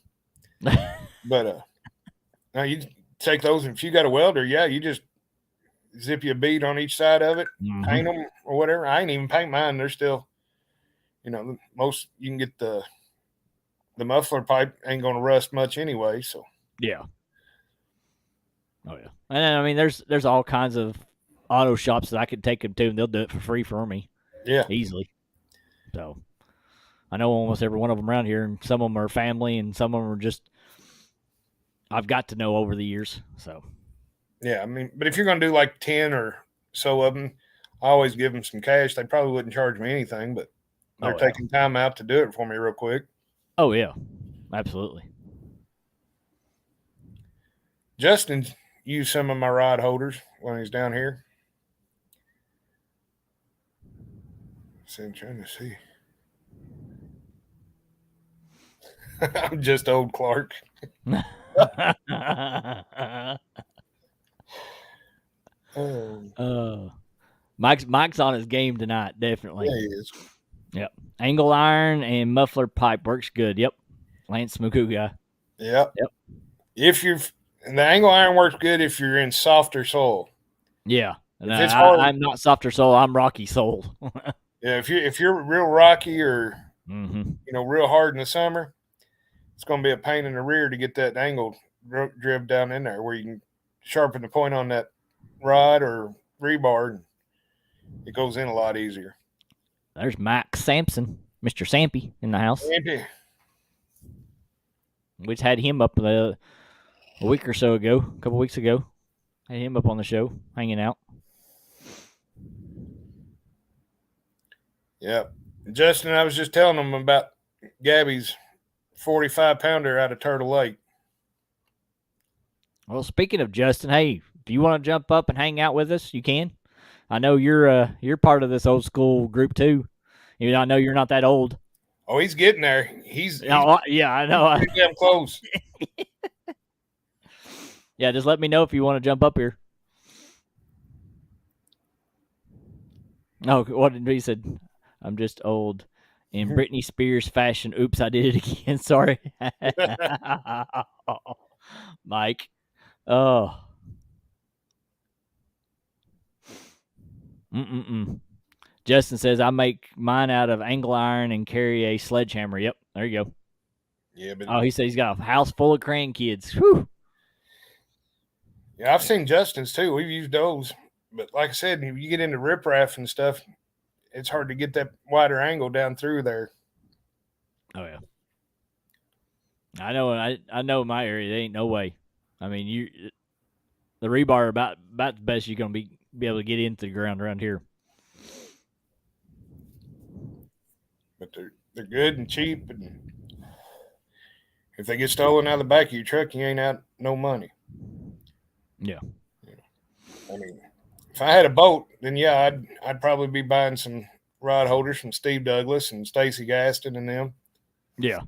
But now you take those, and if you got a welder, yeah, you just zip you a bead on each side of it, paint them or whatever. I ain't even paint mine. They're still, most you can get the muffler pipe ain't going to rust much anyway. So yeah. Oh yeah. And I mean, there's all kinds of auto shops that I could take them to, and they'll do it for free for me. Yeah, easily. So I know almost every one of them around here, and some of them are family, and some of them are just I've got to know over the years. So Yeah, I mean, but if you're going to do like 10 or so of them, I always give them some cash. They probably wouldn't charge me anything, but they're Oh yeah. taking time out to do it for me real quick. Oh yeah. Absolutely. Justin used some of my rod holders when he's down here. So I'm trying to see. I'm just old Clark. Oh, Mike's on his game tonight, definitely. yeah, he is. Yep. Angle iron and muffler pipe works good. Yep. Lance Makuga. Yep. Yep. If you're, and the angle iron works good if you're in softer soil. Yeah. And If it's hard, I'm not softer soul. I'm rocky soul. yeah. If you're real rocky or Mm-hmm. real hard in the summer, it's going to be a pain in the rear to get that angle driven down in there where you can sharpen the point on that rod or rebar, and it goes in a lot easier. There's Mike Sampson, Mr. Sampy, in the house. Andy, We just had him up a week or so ago, a couple weeks ago. Had him up on the show, hanging out. yep. Justin, I was just telling him about Gabby's 45-pounder out of Turtle Lake. Well, speaking of Justin, hey, if you want to jump up and hang out with us, you can. I know you're part of this old school group too. Even though I know you're not that old. Oh, he's getting there. He's Yeah, I know. pretty damn close. Yeah, just let me know if you want to jump up here. Oh, what did he said? I'm just old. In Britney Spears fashion. Oops, I did it again. Sorry. Mike. Oh. Mm-mm-mm. Justin says, I make mine out of angle iron and carry a sledgehammer. Yep, there you go. Yeah, but Oh, he said he's got a house full of grandkids. Whew. yeah, I've seen Justin's too. We've used those, but like I said, if you get into riprap and stuff, it's hard to get that wider angle down through there. Oh yeah. I know in my area there ain't no way. I mean the rebar about the best you're gonna be able to get into the ground around here. But they're good and cheap, and if they get stolen out of the back of your truck, you ain't out no money. Yeah. I mean, if I had a boat, then yeah, I'd probably be buying some rod holders from Steve Douglas and Stacy Gaston and them. Yeah.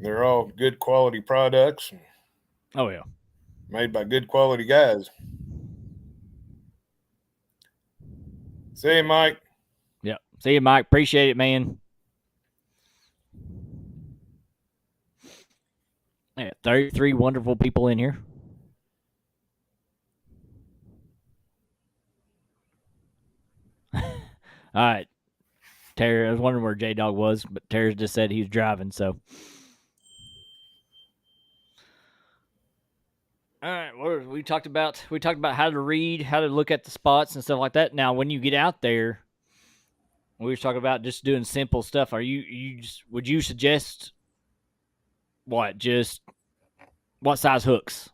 They're all good quality products Oh yeah. made by good quality guys. See you, Mike. Yeah. See you, Mike. Appreciate it, man. Yeah, 33 wonderful people in here. All right. Terry, I was wondering where J Dog was, but Terry just said he was driving, so. All right, what we talked about how to read, how to look at the spots and stuff like that. Now, when you get out there, we were talking about just doing simple stuff. Are would you suggest just what size hooks?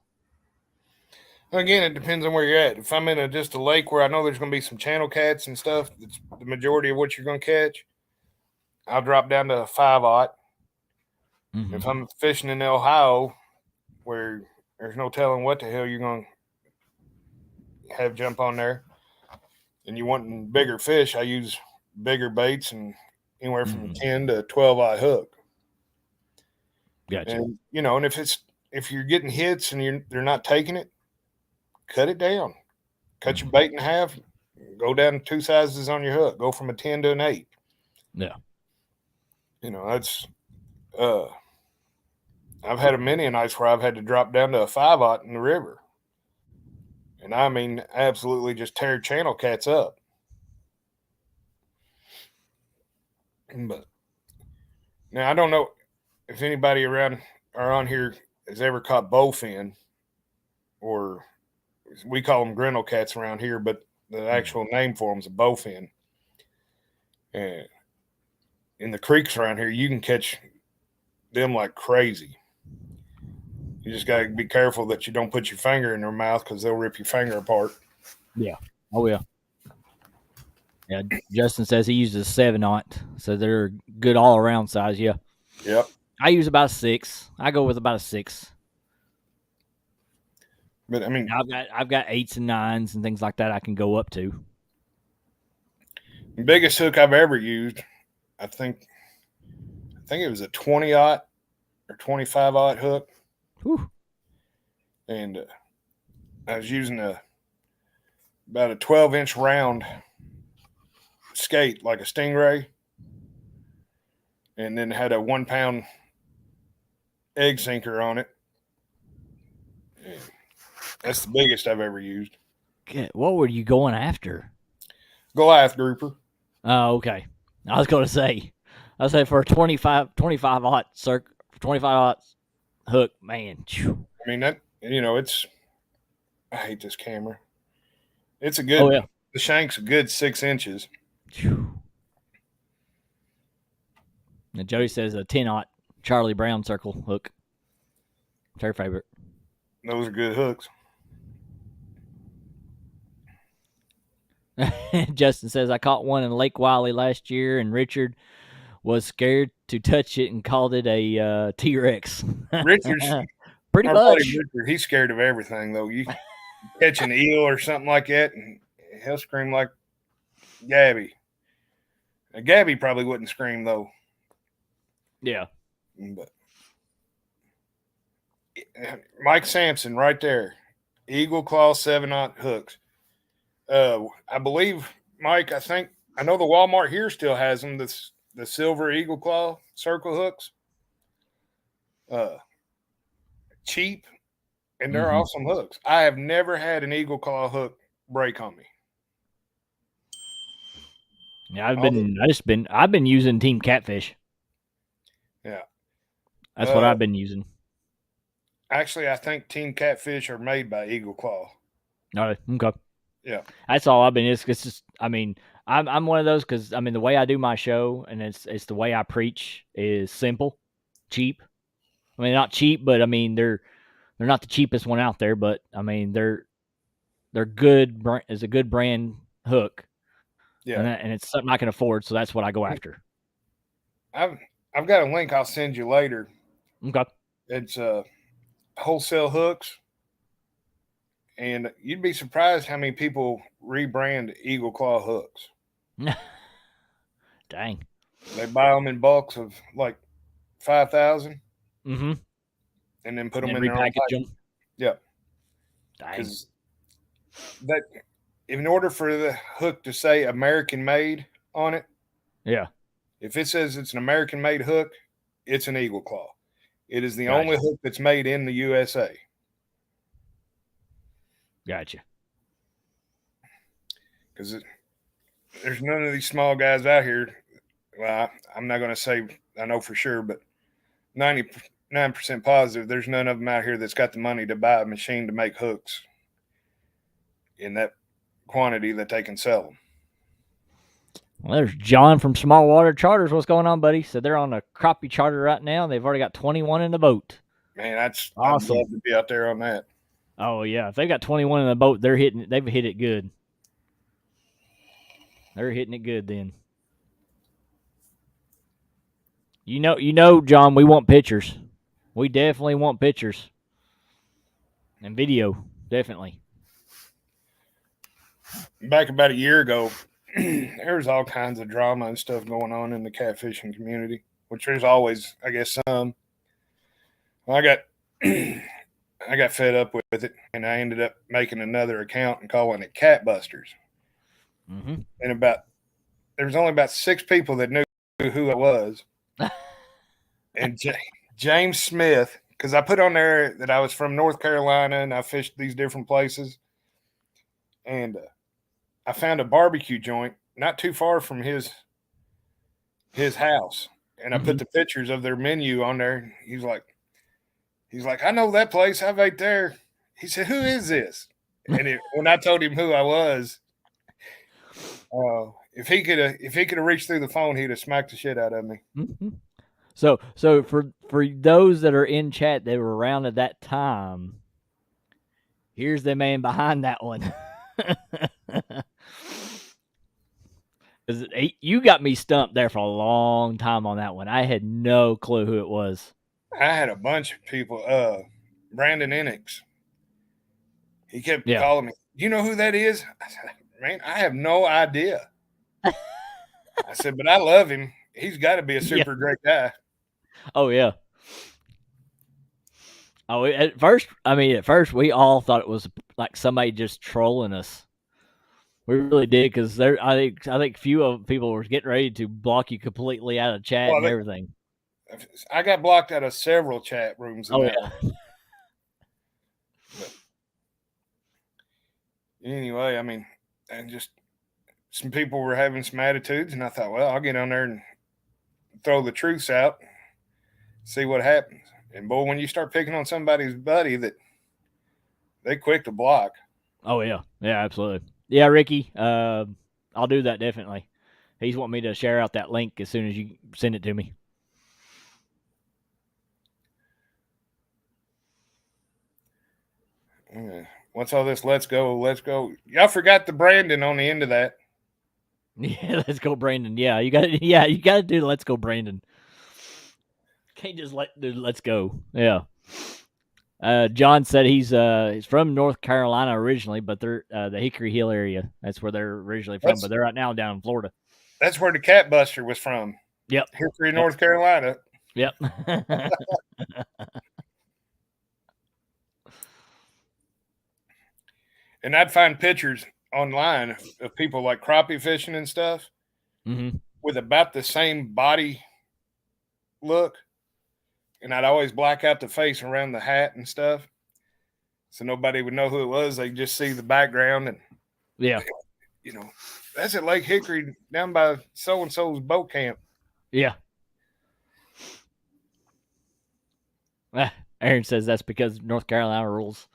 Again, it depends on where you're at. If I'm in just a lake where I know there's going to be some channel cats and stuff, that's the majority of what you're going to catch, I'll drop down to a 5/0. Mm-hmm. If I'm fishing in Ohio, where there's no telling what the hell you're going to have jump on there, and you want bigger fish, I use bigger baits and anywhere from 10 to 12/0 hook. Gotcha. And and if you're getting hits and they're not taking it, cut it down. Cut your bait in half. Go down 2 sizes on your hook. Go from a 10 to an 8. Yeah. That's I've had many nights where I've had to drop down to a 5/0 in the river. And I mean absolutely just tear channel cats up. But now I don't know if anybody around or on here has ever caught bowfin, or we call them grinnell cats around here, but the actual name for them is a bowfin. And in the creeks around here, you can catch them like crazy. You just got to be careful that you don't put your finger in their mouth because they'll rip your finger apart. Yeah. Oh yeah. Yeah. Justin says he uses a 7/0, so they're good all around size. Yeah. Yep. I use about a 6. I go with about a 6. But I mean, Now, I've got 8s and 9s and things like that I can go up to. the biggest hook I've ever used, I think it was a 20/0 or 25/0 hook. Whew. And I was using about a 12-inch round skate like a Stingray, and then had a 1-pound egg sinker on it. And that's the biggest I've ever used. What were you going after? Goliath grouper. Oh, okay. I was going to say, for a 25 aught 25 aught hook, man. Phew. I mean that it's. I hate this camera. It's a Oh good. yeah. The shank's a good 6 inches. Phew. Now Jody says a 10/0 Charlie Brown circle hook. It's her favorite. Those are good hooks. Justin says I caught one in Lake Wiley last year, and Richard was scared to touch it and called it a T-Rex. Richard's Pretty our buddy much. Richard. He's scared of everything though. You catch an eel or something like that, and he'll scream like Gabby. Now, Gabby probably wouldn't scream though. Yeah. But Mike Sampson right there, Eagle Claw 7/0 hooks. I believe Mike. I know the Walmart here still has them. The silver Eagle Claw circle hooks. Cheap, and they're awesome hooks. I have never had an Eagle Claw hook break on me. Yeah, I've been using Team Catfish. Yeah. That's what I've been using. Actually, I think Team Catfish are made by Eagle Claw. All right, okay. Yeah. That's all I've been. It's just, I mean, I'm one of those because I mean the way I do my show and it's the way I preach is simple, cheap. I mean, not cheap, but I mean they're not the cheapest one out there, but I mean they're good. Is a good brand hook. Yeah. And it's something I can afford, so that's what I go after. I've got a link I'll send you later. Okay. It's wholesale hooks, and you'd be surprised how many people rebrand Eagle Claw hooks. Dang. They buy them in bulks of like 5,000, Mm-hmm. and then put them And in their own repackage pack. them. Yeah. Dang. Because that, in order for the hook to say American made on it, Yeah. if it says it's an American made hook, it's an Eagle Claw. It is the Gotcha. only hook that's made in the USA. Gotcha. Because there's none of these small guys out here. Well, I'm not going to say I know for sure, but 99% positive there's none of them out here that's got the money to buy a machine to make hooks in that quantity that they can sell them. Well, there's John from Small Water Charters. What's going on, buddy? So they're on a crappie charter right now. They've already got 21 in the boat. Man, that's awesome. I'd love to be out there on that. Oh yeah, if they've got 21 in the boat, they've hit it good. They're hitting it good then. You know, John, we want pictures. We definitely want pictures. And video, definitely. Back about a year ago, there was all kinds of drama and stuff going on in the catfishing community, which there's always, I guess, some. Well, I got fed up with it, and I ended up making another account and calling it Cat Busters. Mm-hmm. And there was only about 6 people that knew who I was. And James Smith, because I put on there that I was from North Carolina and I fished these different places. And I found a barbecue joint not too far from his house. And I put the pictures of their menu on there. He's like, I know that place. I've ate there. He said, who is this? And when I told him who I was, if he could have reached through the phone, he'd have smacked the shit out of me. Mm-hmm. So for those that are in chat that were around at that time, here's the man behind that one. You got me stumped there for a long time on that one. I had no clue who it was. I had a bunch of people. Brandon Enix. He kept Yeah. calling me. Do you know who that is? I said, man, I have no idea. I said, but I love him. He's got to be a super great guy. Oh yeah. Oh, at first we all thought it was like somebody just trolling us. We really did because I think few of people were getting ready to block you completely out of chat and everything. I got blocked out of several chat rooms in that one. But anyway, I mean, and just some people were having some attitudes, and I thought, well, I'll get on there and throw the truths out, see what happens. And boy, when you start picking on somebody's buddy, that they quick to block. Oh yeah, absolutely. Yeah, Ricky, I'll do that definitely. He's wanting me to share out that link as soon as you send it to me. What's all this? Let's go. Y'all forgot the Brandon on the end of that. Yeah, let's go, Brandon. Yeah, you got to. Yeah, you got to do. Let's go, Brandon. Can't just let's go. Yeah. John said he's from North Carolina originally, but they're the Hickory Hill area. That's where they're originally from, but they're right now down in Florida. That's where the Cat Buster was from. Yep. Hickory, North Carolina. Yep. And I'd find pictures online of people like crappie fishing and stuff with about the same body look. And I'd always black out the face around the hat and stuff. So nobody would know who it was. They'd just see the background. And, yeah, you know, that's at Lake Hickory down by so-and-so's boat camp. Yeah. Aaron says that's because North Carolina rules.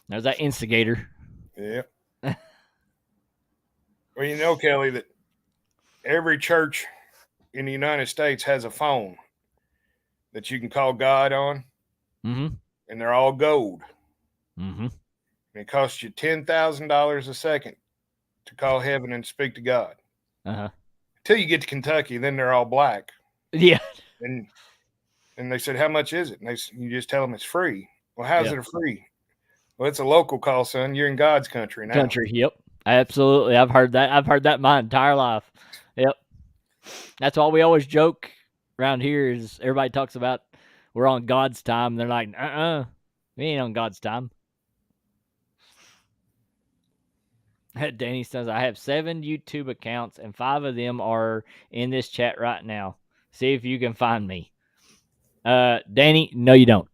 There's that instigator. Yeah. Well, you know, Kelly, that every church in the United States has a phone that you can call God on, and they're all gold. And it costs you $10,000 a second to call heaven and speak to God. Until you get to Kentucky, then they're all black. Yeah. And they said, how much is it? And you just tell them it's free. Well, how's it free? Well, it's a local call, son. You're in God's country now. Yep. Absolutely. I've heard that my entire life. Yep. That's why we always joke around here is everybody talks about we're on God's time. And they're like, we ain't on God's time. Danny says, I have 7 YouTube accounts and 5 of them are in this chat right now. See if you can find me. Danny, no, you don't.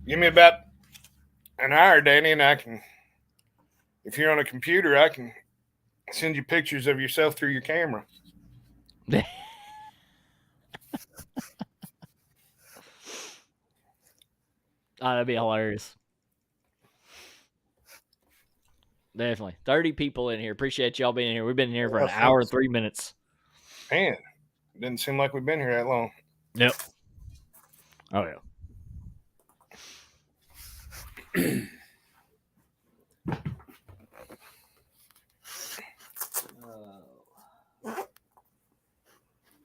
Give me about an hour, Danny, and I can, if you're on a computer, I can send you pictures of yourself through your camera. That'd be hilarious. Definitely. 30 people in here. Appreciate y'all being here. We've been in here for an hour and 3 minutes. Man, didn't seem like we've been here that long. Yep. Oh, yeah.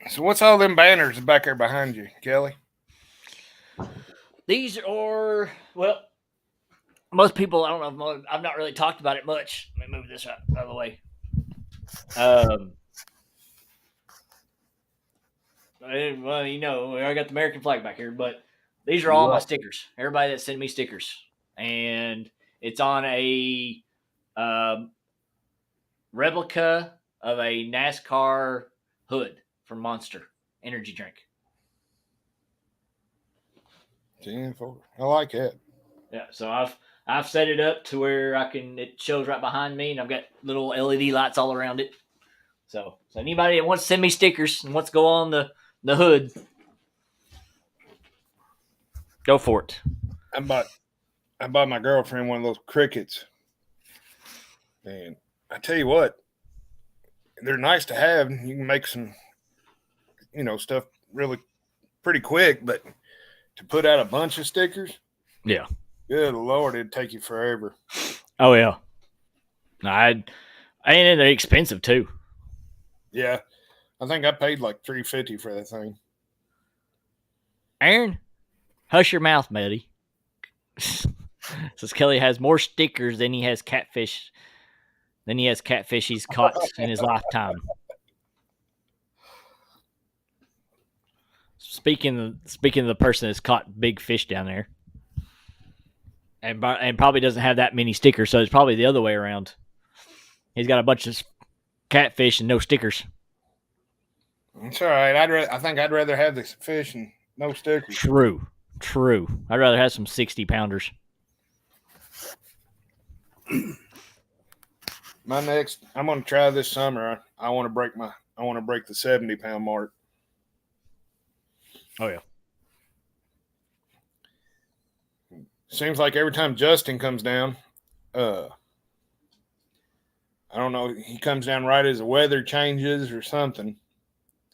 So what's all them banners back there behind you, Kelly? These are, well, most people, I don't know, I've not really talked about it much. Let me move this out of the way. Well, you know, I got the American flag back here, but these are all my stickers. Everybody that sent me stickers. And it's on a replica of a NASCAR hood from Monster energy drink. 10-4. I like it. Yeah, so I've set it up to where it shows right behind me, and I've got little LED lights all around it. So anybody that wants to send me stickers and wants to go on the hood. Go for it. I bought my girlfriend one of those crickets, and I tell you what, they're nice to have. You can make some, stuff really pretty quick, but to put out a bunch of stickers, Yeah. good Lord, it'd take you forever. Oh yeah. And they're expensive too. Yeah, I think I paid like $350 for that thing. Aaron, hush your mouth, buddy. Says Kelly has more stickers than he has catfish. He's caught in his lifetime. Speaking of the person that's caught big fish down there, and probably doesn't have that many stickers, so it's probably the other way around. He's got a bunch of catfish and no stickers. It's all right. I think I'd rather have the fish and no stickers. True. I'd rather have some 60-pounders. My next, I'm going to try this summer. I want to break the 70-pound mark. Oh yeah. Seems like every time Justin comes down, I don't know, he comes down right as the weather changes or something.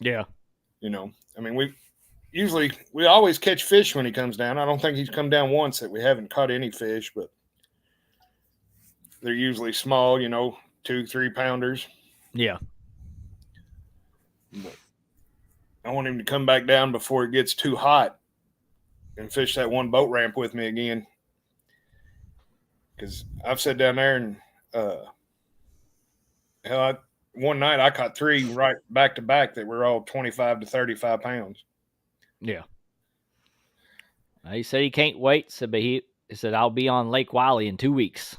Yeah. I mean, we always catch fish when he comes down. I don't think he's come down once that we haven't caught any fish, but they're usually small, 2-3 pounders. Yeah. But I want him to come back down before it gets too hot and fish that one boat ramp with me again. Because I've sat down there and one night I caught 3 right back to back that were all 25 to 35 pounds. Yeah. He said he can't wait. But he said I'll be on Lake Wiley in 2 weeks.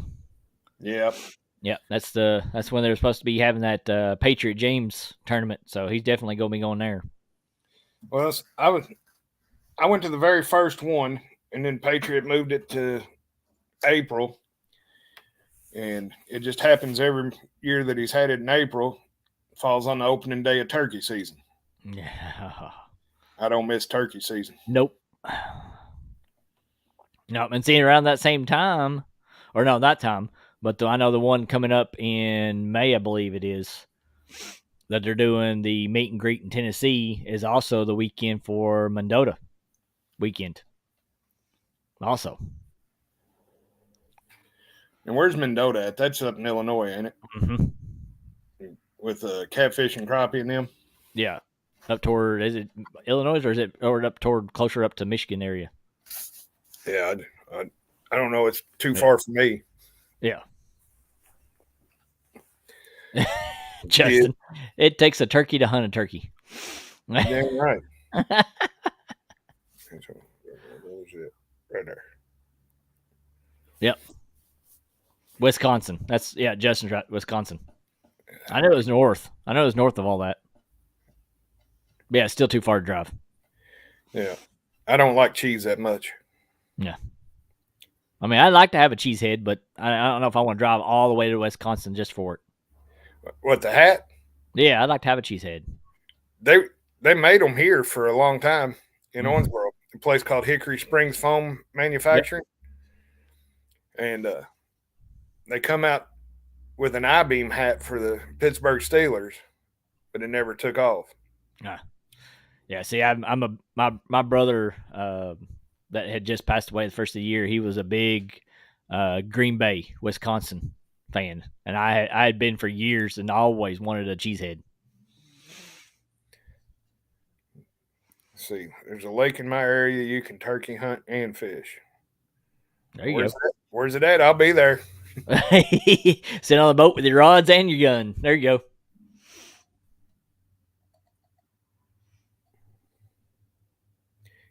Yep. Yeah, that's when they're supposed to be having that Patriot James tournament. So he's definitely going to be going there. Well, I went to the very first one, and then Patriot moved it to April, and it just happens every year that he's had it in April falls on the opening day of turkey season. Yeah. I don't miss turkey season. Nope. No, I've been seeing around that same time, or no, that time. But I know the one coming up in May, I believe it is, that they're doing the meet and greet in Tennessee is also the weekend for Mendota weekend. Also. And where's Mendota at? That's up in Illinois, ain't it? Mm-hmm. With catfish and crappie and them? Yeah. Up toward, is it Illinois or is it up toward closer up to Michigan area? Yeah, I don't know. It's too far from me. Yeah. Justin, it takes a turkey to hunt a turkey. Yeah, right. Right there. Yep. Wisconsin. Justin's right. Wisconsin. I know it was north. North of all that. But yeah, it's still too far to drive. Yeah. I don't like cheese that much. Yeah. I mean, I'd like to have a cheesehead, but I don't know if I want to drive all the way to Wisconsin just for it. What, the hat? Yeah, I'd like to have a cheesehead. They made them here for a long time in Owensboro, a place called Hickory Springs Foam Manufacturing. Yep. And they come out with an I-beam hat for the Pittsburgh Steelers, but it never took off. Yeah, see, my brother that had just passed away the first of the year, he was a big Green Bay, Wisconsin fan, and I had been for years and always wanted a cheesehead. See, there's a lake in my area you can turkey hunt and fish. There you go. Where's it at? I'll be there. Sit on the boat with your rods and your gun. There you go.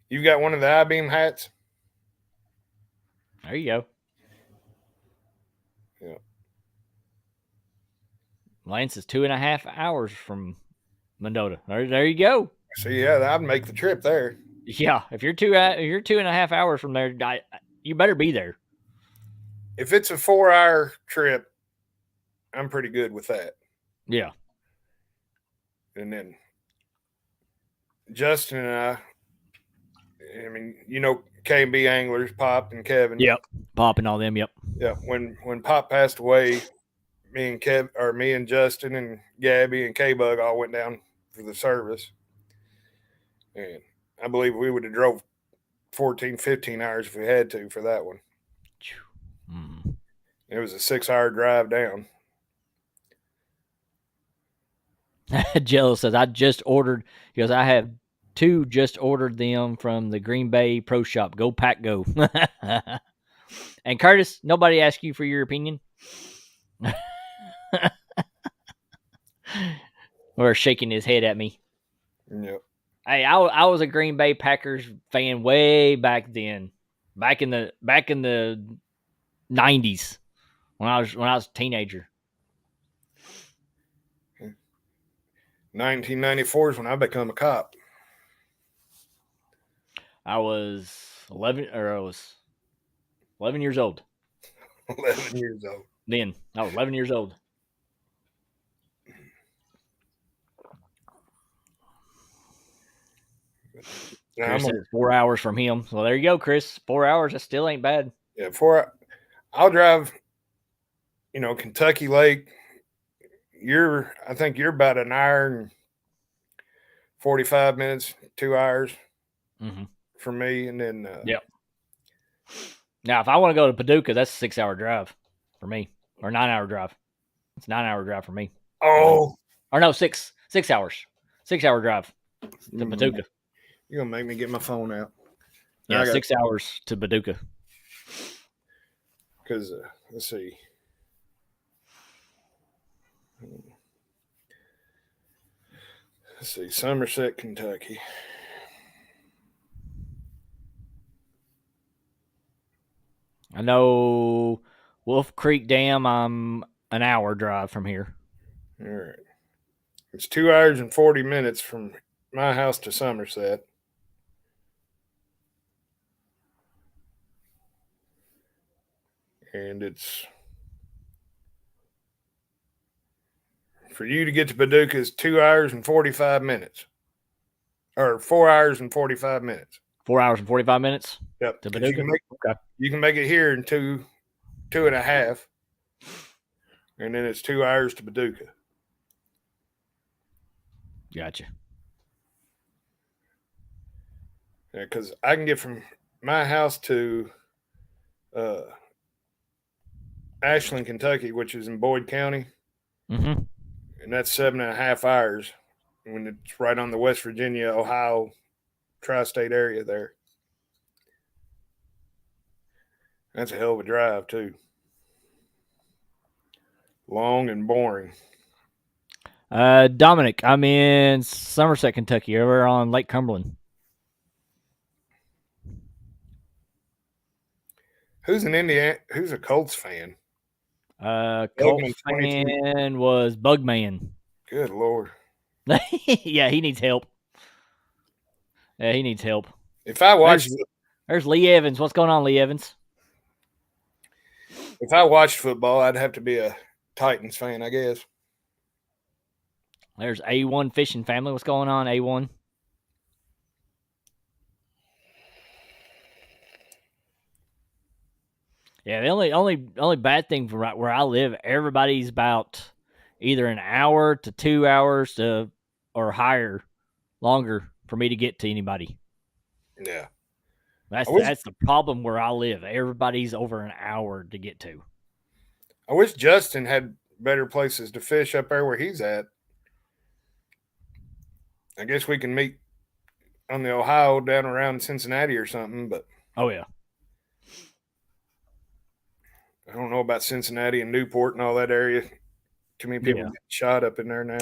You've got one of the I-beam hats? There you go. Yeah. Lance is 2.5 hours from Mendota. There you go. See, yeah, I'd make the trip there. Yeah, if you're 2.5 hours from there, you better be there. If it's a 4-hour trip, I'm pretty good with that. Yeah. And then Justin and I, I mean, K&B anglers, Pop and Kevin. Yep. Pop and all them. Yep. Yeah. When Pop passed away, me and Justin and Gabby and K-Bug all went down for the service. And I believe we would have drove 14, 15 hours if we had to for that one. Mm. It was a 6-hour drive down. Jello says, I just ordered, because I have 2 just ordered them from the Green Bay Pro Shop. Go Pack Go. And Curtis, nobody asked you for your opinion. Or shaking his head at me. Yep. Hey, I was a Green Bay Packers fan way back then, back in the 90s when I was a teenager. 1994 is when I become a cop. I was 11 years old. 11 years old. Then I was 11 years old. Chris says 4 hours from him. So there you go, Chris. 4 hours. That still ain't bad. Yeah, I'll drive. Kentucky Lake. I think you're about an hour and 45 minutes, 2 hours for me, and then yep. Now, if I want to go to Paducah, that's a 6-hour drive for me, or 9-hour drive. It's a 9-hour drive for me. Oh, or no, 6 hours, 6-hour drive to Paducah. You're gonna make me get my phone out. Yeah, 6 hours to Paducah. Because let's see. Somerset, Kentucky. I know Wolf Creek Dam, I'm an hour drive from here. All right. It's 2 hours and 40 minutes from my house to Somerset. And it's for you to get to Paducah is 2 hours and 45 minutes. Or 4 hours and 45 minutes. 4 hours and 45 minutes? Yep. To Paducah? You can make it here in two and a half. And then it's 2 hours to Paducah. Gotcha. Yeah, because I can get from my house to Ashland, Kentucky, which is in Boyd County. Mm-hmm. And that's 7.5 hours when it's right on the West Virginia, Ohio tri-state area there. That's a hell of a drive, too. Long and boring. Dominic, I'm in Somerset, Kentucky, over on Lake Cumberland. Who's an Indiana? Who's a Colts fan? Colts fan was Bugman. Good Lord. Yeah, he needs help. Yeah, he needs help. If I watched... There's Lee Evans. What's going on, Lee Evans? If I watched football, I'd have to be a Titans fan, I guess. There's A1 Fishing Family. What's going on, A1? Yeah, the only bad thing for where I live, everybody's about either an hour to 2 hours or higher, longer for me to get to anybody. Yeah. That's the problem where I live. Everybody's over an hour to get to. I wish Justin had better places to fish up there where he's at. I guess we can meet on the Ohio down around Cincinnati or something, but... Oh, yeah. I don't know about Cincinnati and Newport and all that area. Too many people get shot up in there now.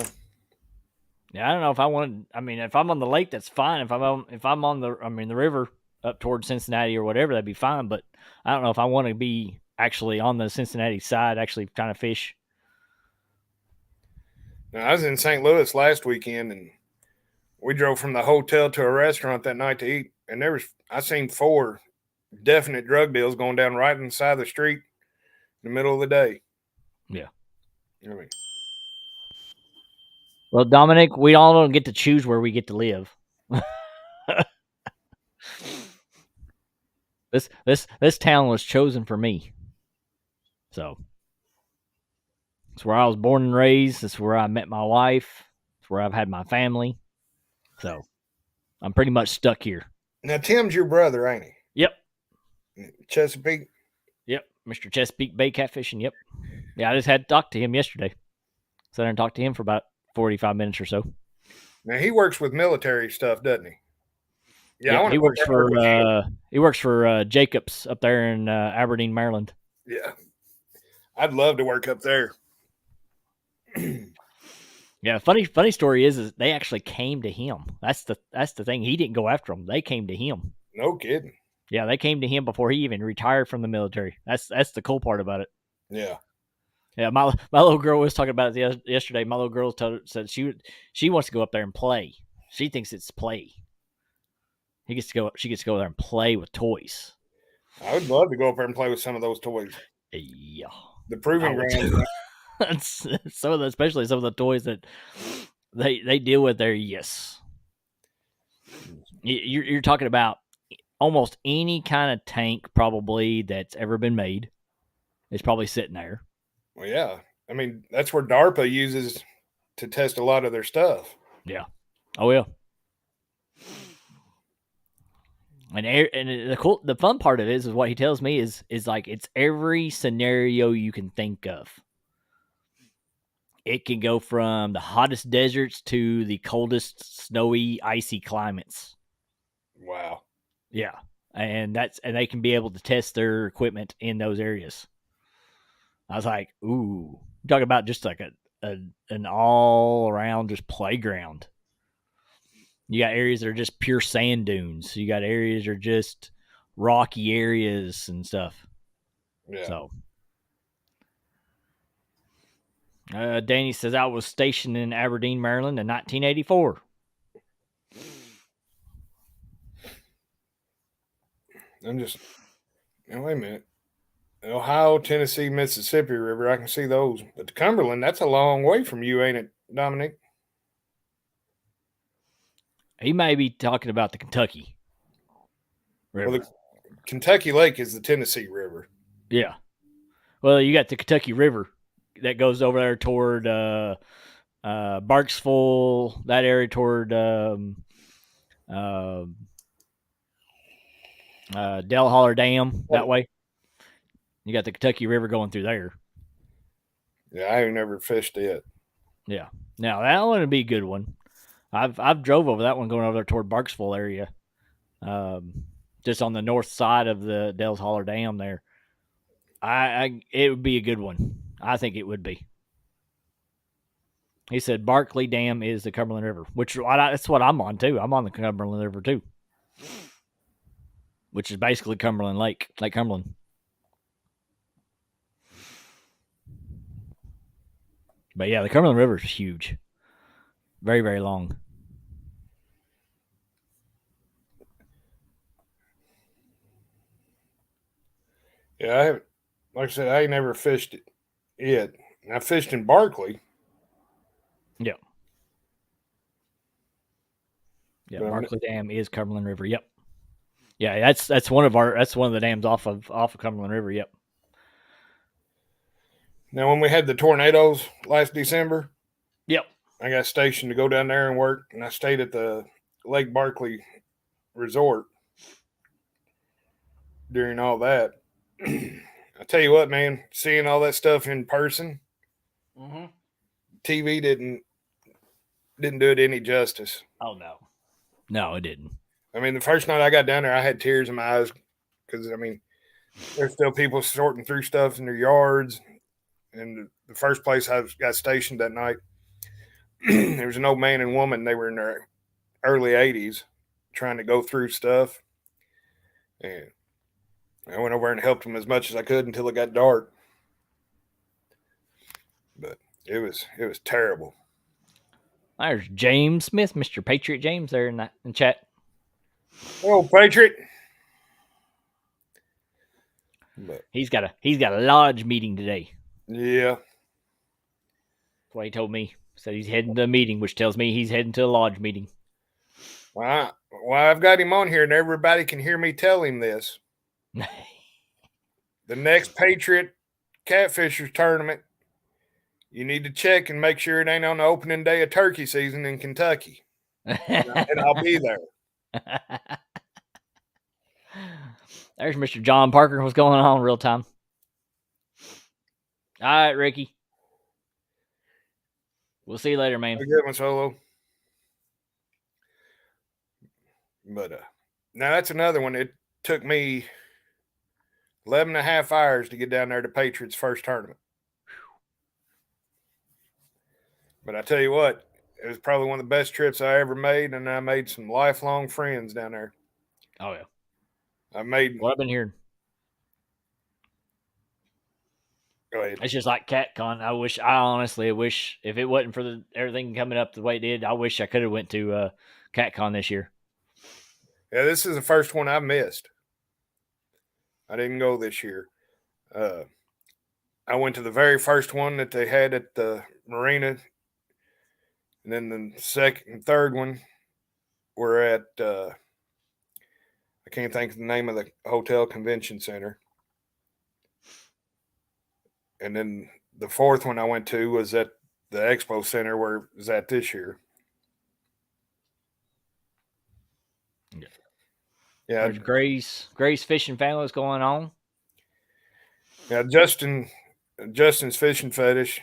Yeah, I don't know if I want. I mean, if I'm on the lake, that's fine. If I'm on the river up towards Cincinnati or whatever, that'd be fine. But I don't know if I want to be actually on the Cincinnati side, actually trying to fish. Now, I was in St. Louis last weekend, and we drove from the hotel to a restaurant that night to eat, and I seen 4 definite drug deals going down right inside the street in the middle of the day. Yeah. I mean, well, Dominic, we all don't get to choose where we get to live. This town was chosen for me. So it's where I was born and raised. It's where I met my wife. It's where I've had my family. So I'm pretty much stuck here. Now Tim's your brother, ain't Yep. he? Chesapeake. Yep. Mr. Chesapeake Bay Catfishing. Yep. Yeah, I just had to talk to him yesterday. Sat there and talked to him for about 45 minutes or so. Now he works with military stuff, doesn't he? Yeah, I want he to works for Jacobs up there in Aberdeen, Maryland. Yeah, I'd love to work up there. Yeah, funny story is they actually came to him. That's the thing. He didn't go after them. They came to him. No kidding. Yeah, they came to him before he even retired from the military. That's the cool part about it. Yeah. Yeah, my little girl was talking about it yesterday. My little girl said she wants to go up there and play. She thinks it's play. She gets to go there and play with toys. I would love to go up there and play with some of those toys. Yeah, the proving grounds. Especially some of the toys that they deal with there. Yes, you're talking about almost any kind of tank probably that's ever been made. It's probably sitting there. Well, yeah. I mean, that's where DARPA uses to test a lot of their stuff. Yeah. Oh yeah. And the fun part of it is what he tells me is like it's every scenario you can think of. It can go from the hottest deserts to the coldest, snowy, icy climates. Wow. Yeah. And they can be able to test their equipment in those areas. I was like, ooh, talking about just like an all around just playground. You got areas that are just pure sand dunes. You got areas that are just rocky areas and stuff. Yeah. So, Danny says I was stationed in Aberdeen, Maryland in 1984. I'm just, wait a minute. Ohio, Tennessee, Mississippi River, I can see those. But the Cumberland, that's a long way from you, ain't it, Dominic? He may be talking about the Kentucky River. Well, the Kentucky Lake is the Tennessee River. Yeah. Well, you got the Kentucky River that goes over there toward Barksville, that area toward Dell Holler Dam, that way. You got the Kentucky River going through there. Yeah, I ain't never fished it. Yeah. Now, that one would be a good one. I've drove over that one going over there toward Barksville area. Just on the north side of the Dell's Holler Dam there. It would be a good one. I think it would be. He said Barkley Dam is the Cumberland River, which that's what I'm on too. I'm on the Cumberland River too, which is basically Cumberland Lake Cumberland. But yeah, the Cumberland River is huge, very very long. Yeah, like I said, I ain't never fished it yet. I fished in Barkley. Yeah. Yeah, Barkley Dam is Cumberland River. Yep. Yeah, that's one of the dams off of Cumberland River. Yep. Now, when we had the tornadoes last December, yep, I got stationed to go down there and work, and I stayed at the Lake Barkley Resort during all that. I tell you what, man, seeing all that stuff in person, TV didn't do it any justice. Oh no, it didn't. I mean, the first night I got down there, I had tears in my eyes because I mean, there's still people sorting through stuff in their yards. And the first place I got stationed that night, there was an old man and woman. They were in their early 80s trying to go through stuff. And I went over and helped them as much as I could until it got dark. But it was terrible. There's James Smith, Mr. Patriot James, there in chat. Oh, Patriot! But he's got a lodge meeting today. Yeah, that's what he told me. Said he's heading to a meeting, which tells me he's heading to a lodge meeting. Well, I've got him on here, and everybody can hear me tell him this. The next Patriot Catfishers tournament, you need to check and make sure it ain't on the opening day of turkey season in Kentucky. And I'll be there. There's Mr. John Parker. What's going on real time? All right, Ricky. We'll see you later, man. A good one, Solo. But now that's another one. It took me 11 and a half hours to get down there to Patriots' first tournament. But I tell you what, it was probably one of the best trips I ever made, and I made some lifelong friends down there. Oh, yeah. I made. What I've been hearing. Go ahead. It's just like CatCon. I honestly wish if it wasn't for everything coming up the way it did, I wish I could have went to CatCon this year. Yeah, this is the first one I missed. I didn't go this year. I went to the very first one that they had at the marina, and then the second and third one were at I can't think of the name of the hotel convention center. And then the fourth one I went to was at the expo center where it was at this year. Yeah. There's Grace fishing family was going on. Yeah, Justin's fishing fetish.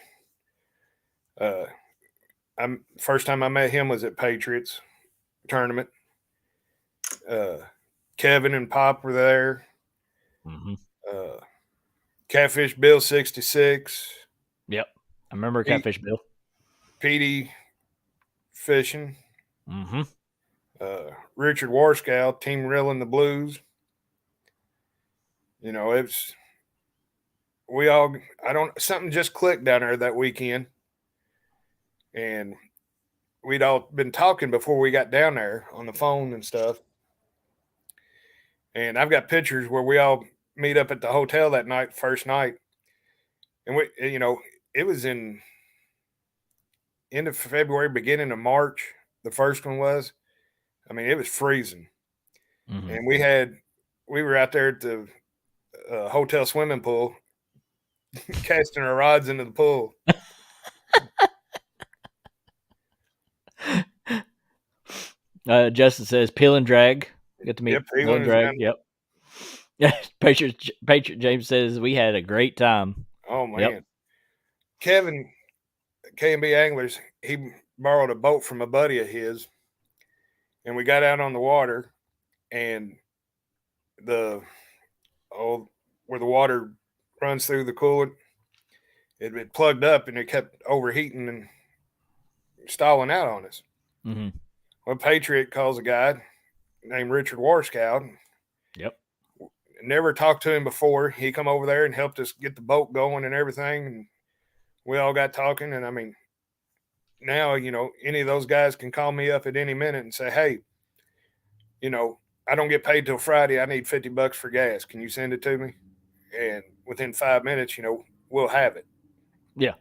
First time I met him was at Patriots tournament. Kevin and Pop were there. Mm-hmm. Catfish Bill 66. Yep, I remember Catfish Bill. Petey fishing. Mm-hmm. Richard Warskow, Team Reelin' the Blues. You know, something just clicked down there that weekend. And we'd all been talking before we got down there on the phone and stuff. And I've got pictures where we all meet up at the hotel that night, first night. And it was in end of February, beginning of March. The first one was. I mean, it was freezing. Mm-hmm. And we were out there at the hotel swimming pool casting our rods into the pool. Justin says peel and drag. Get to meet peel and drag. Yep. Patriot James says we had a great time. Oh man. Yep. Kevin, K&B Anglers, he borrowed a boat from a buddy of his, and we got out on the water, and where the water runs through the coolant, it plugged up and it kept overheating and stalling out on us. Mm-hmm. Well, Patriot calls a guy named Richard Warskow. Yep. Never talked to him before. He come over there and helped us get the boat going and everything, and we all got talking. And I mean, now, any of those guys can call me up at any minute and say, hey, I don't get paid till Friday. I need $50 for gas. Can you send it to me? And within 5 minutes, we'll have it. Yeah.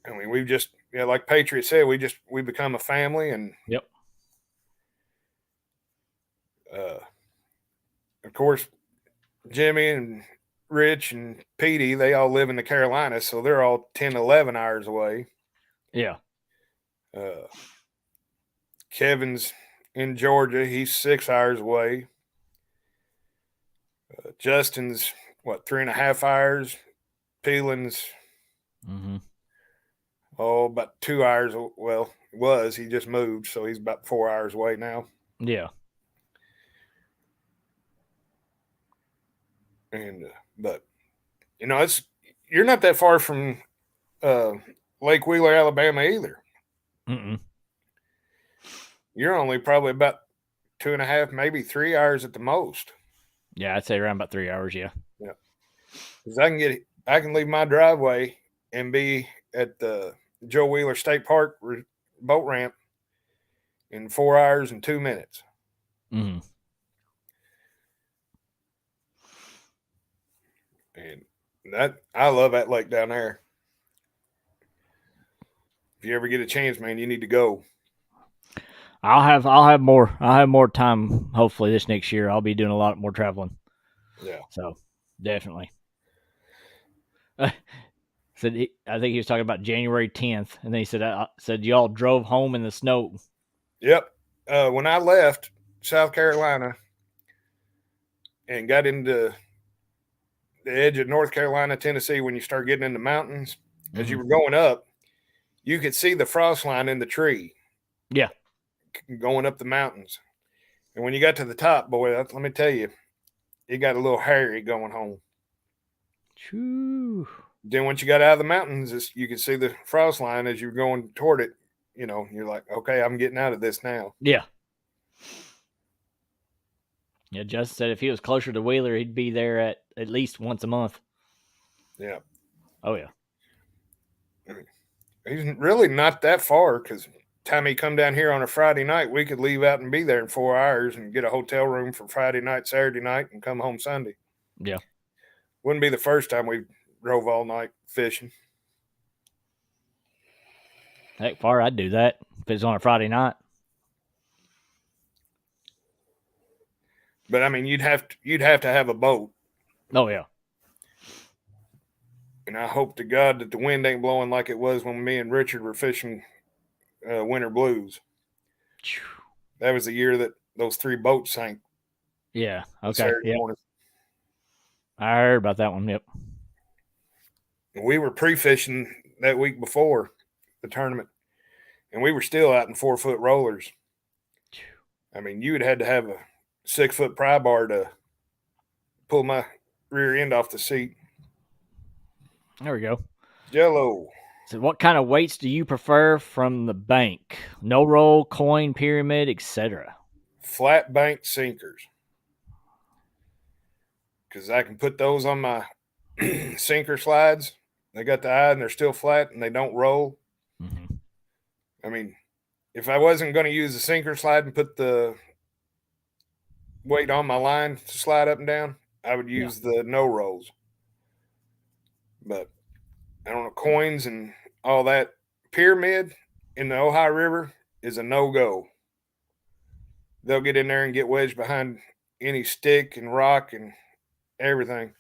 I mean, we've just, like Patriot said, we become a family. And yep. Of course, Jimmy and Rich and Petey, they all live in the Carolinas, so they're all 10, 11 hours away. Yeah. Kevin's in Georgia. He's 6 hours away. Justin's, 3.5 hours. Peelin's, about 2 hours. Well, he just moved, so he's about 4 hours away now. Yeah. And, but, you're not that far from Lake Wheeler, Alabama either. Mm-mm. You're only probably about 2.5, maybe 3 hours at the most. Yeah, I'd say around about 3 hours. Yeah. Yeah. Because I can leave my driveway and be at the Joe Wheeler State Park boat ramp in 4 hours and 2 minutes. Mm-hmm. And I love that lake down there. If you ever get a chance, man, you need to go. I'll have more time. Hopefully this next year, I'll be doing a lot more traveling. Yeah. So definitely. I think he was talking about January 10th, and then he said y'all drove home in the snow. Yep. When I left South Carolina and got into the edge of North Carolina, Tennessee, when you start getting in the mountains, as you were going up, you could see the frost line in the tree. Yeah. Going up the mountains. And when you got to the top, boy, let me tell you, it got a little hairy going home. Whew. Then once you got out of the mountains, you could see the frost line as you're going toward it. You know, you're like, okay, I'm getting out of this now. Yeah. Yeah, Justin said if he was closer to Wheeler, he'd be there at least once a month. Yeah. Oh, yeah. He's really not that far because time he come down here on a Friday night, we could leave out and be there in 4 hours and get a hotel room for Friday night, Saturday night, and come home Sunday. Yeah. Wouldn't be the first time we drove all night fishing. Heck, far I'd do that if it's on a Friday night. But I mean, you'd have to have a boat. Oh, yeah. And I hope to God that the wind ain't blowing like it was when me and Richard were fishing Winter Blues. That was the year that those 3 boats sank. Yeah. Okay. Saturday morning. I heard about that one. Yep. We were pre-fishing that week before the tournament, and we were still out in 4-foot rollers. I mean, you would had to have a 6-foot pry bar to pull my rear end off the seat. There we go. Jello. So, what kind of weights do you prefer from the bank? No roll, coin, pyramid, etc. Flat bank sinkers. Because I can put those on my sinker slides. They got the eye and they're still flat and they don't roll. Mm-hmm. I mean, if I wasn't going to use the sinker slide and put the weight on my line to slide up and down, I would use the no rolls. But I don't know, coins and all that. Pyramid in the Ohio River is a no-go. They'll get in there and get wedged behind any stick and rock and everything.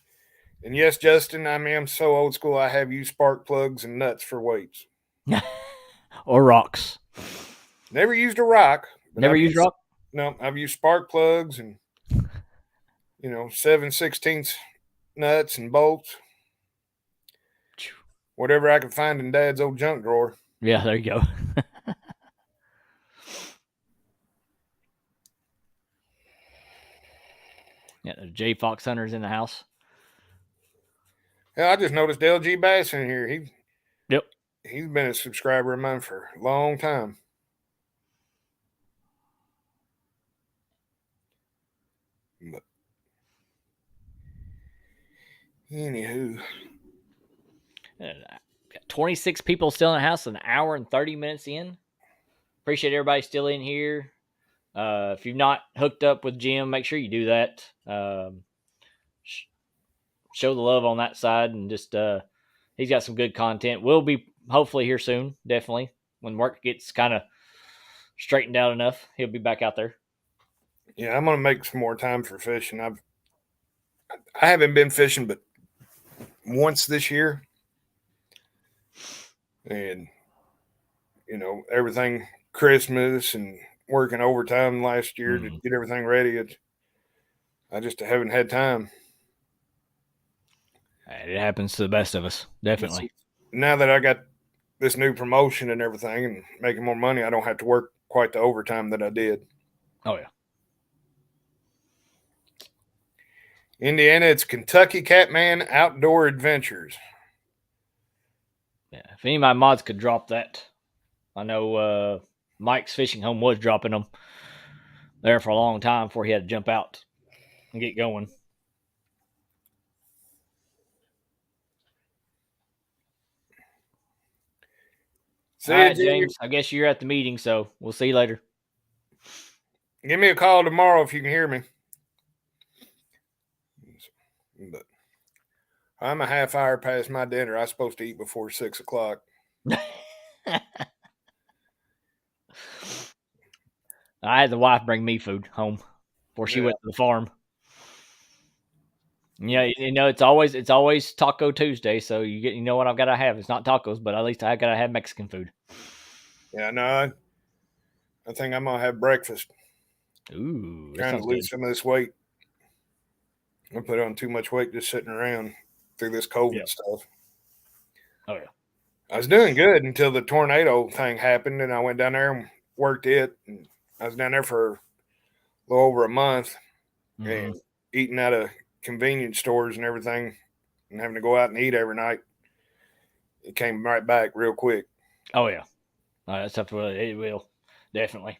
And yes, Justin, I mean, I'm so old school, I have used spark plugs and nuts for weights. Or rocks. Never used a rock. Never used rock? No, I've used spark plugs and, 7/16 nuts and bolts. Whatever I could find in Dad's old junk drawer. Yeah, there you go. Yeah, the J Fox Hunter's in the house. Yeah, I just noticed LG Bass in here. Yep. He's been a subscriber of mine for a long time. But anywho, got 26 people still in the house, an hour and 30 minutes in. Appreciate everybody still in here. If you've not hooked up with Jim, make sure you do that. Show the love on that side, and just he's got some good content. We'll be hopefully here soon, definitely. When work gets kind of straightened out enough, he'll be back out there. Yeah, I'm gonna make some more time for fishing. I haven't been fishing but once this year, and everything Christmas and working overtime last year to get everything ready. I just haven't had time. It happens to the best of us, definitely. Now that I got this new promotion and everything and making more money, I don't have to work quite the overtime that I did. Oh, yeah. Indiana, it's Kentucky Catman Outdoor Adventures. Yeah, if any of my mods could drop that. I know Mike's Fishing Home was dropping them there for a long time before he had to jump out and get going. All right, James, I guess you're at the meeting, so we'll see you later. Give me a call tomorrow if you can hear me. But I'm a half hour past my dinner. I'm supposed to eat before 6 o'clock. I had the wife bring me food home before she went to the farm. Yeah, it's always Taco Tuesday, so you know what I've got to have. It's not tacos, but at least I got to have Mexican food. Yeah, no, I think I'm gonna have breakfast. Ooh, that Trying to sounds lose good. some of this weight. I put on too much weight just sitting around through this COVID Yeah. stuff. Oh yeah. I was doing good until the tornado thing happened, and I went down there and worked it. And I was down there for a little over a month and Mm-hmm. eating out of convenience stores and everything, and having to go out and eat every night. It came right back real quick. Oh yeah. That stuff it will definitely.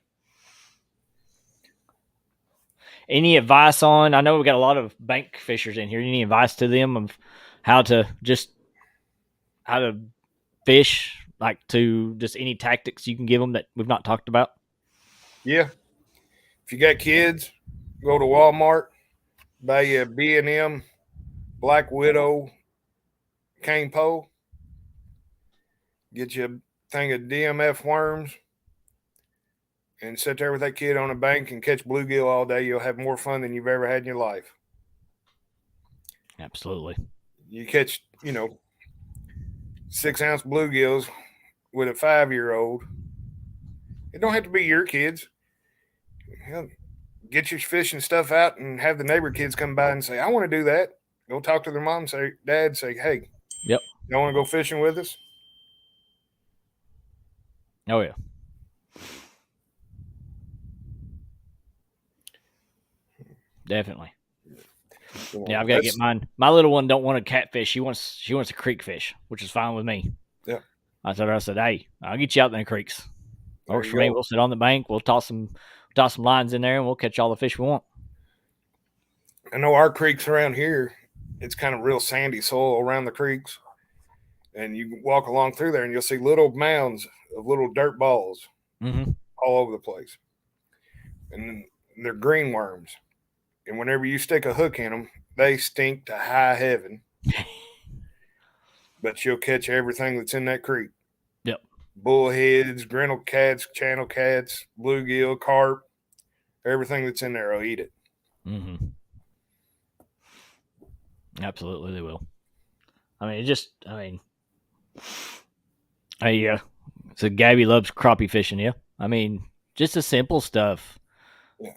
Any advice on? I know we got a lot of bank fishers in here. Any advice to them of how to fish, like to just any tactics you can give them that we've not talked about? Yeah, if you got kids, go to Walmart, buy you a B&M Black Widow cane pole, get you a thing of DMF worms, and sit there with that kid on a bank and catch bluegill all day. You'll have more fun than you've ever had in your life. Absolutely. You catch, 6-ounce bluegills with a 5-year-old. It don't have to be your kids. Hell, get your fishing stuff out and have the neighbor kids come by and say, I want to do that. Go talk to their mom, say, Dad, say, hey, Yep. you want to go fishing with us? Oh yeah. Definitely. Yeah, I've got to get mine. My little one don't want a catfish. She wants a creek fish, which is fine with me. Yeah. I said, hey, I'll get you out in the creeks. Works for you me. go. We'll sit on the bank. We'll toss some lines in there, and we'll catch all the fish we want. I know our creeks around here, it's kind of real sandy soil around the creeks. And you walk along through there and you'll see little mounds of little dirt balls Mm-hmm. all over the place. And they're green worms. And whenever you stick a hook in them, they stink to high heaven. But you'll catch everything that's in that creek. Yep. Bullheads, grinnell cats, channel cats, bluegill, carp, everything that's in there will eat it. Mm-hmm. Absolutely, they will. So Gabby loves crappie fishing. Yeah, I mean, just the simple stuff. Yeah.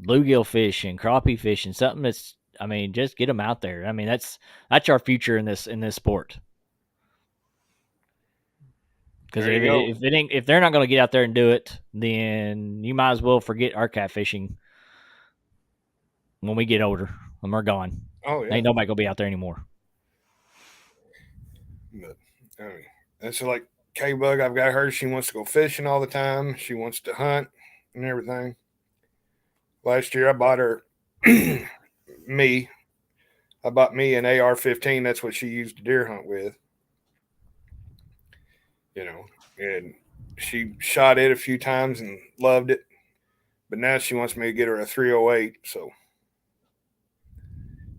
Bluegill fishing, crappie fishing, something that's. I mean, just get them out there. I mean, that's our future in this sport. Because if they're not going to get out there and do it, then you might as well forget our catfishing when we get older, when we're gone. Oh, yeah. Ain't nobody gonna be out there anymore. But, I mean, that's like K-Bug. I've got her. She wants to go fishing all the time. She wants to hunt and everything. Last year, I bought her me. I bought me an AR-15. That's what she used to deer hunt with. And she shot it a few times and loved it. But now she wants me to get her a 308. So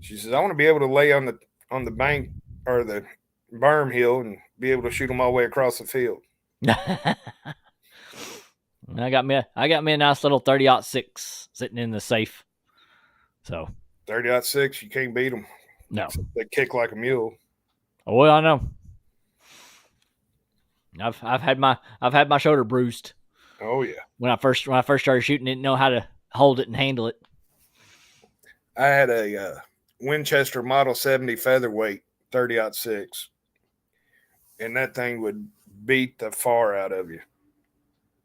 she says, I want to be able to lay on the bank or the berm hill and be able to shoot them all the way across the field. I got me a nice little 30-06 sitting in the safe. So 30-06, you can't beat them. No, they kick like a mule. Oh, well, I know. I've had my shoulder bruised. Oh yeah. When I first started shooting, didn't know how to hold it and handle it. I had a Winchester Model 70 featherweight 30-06, and that thing would beat the far out of you.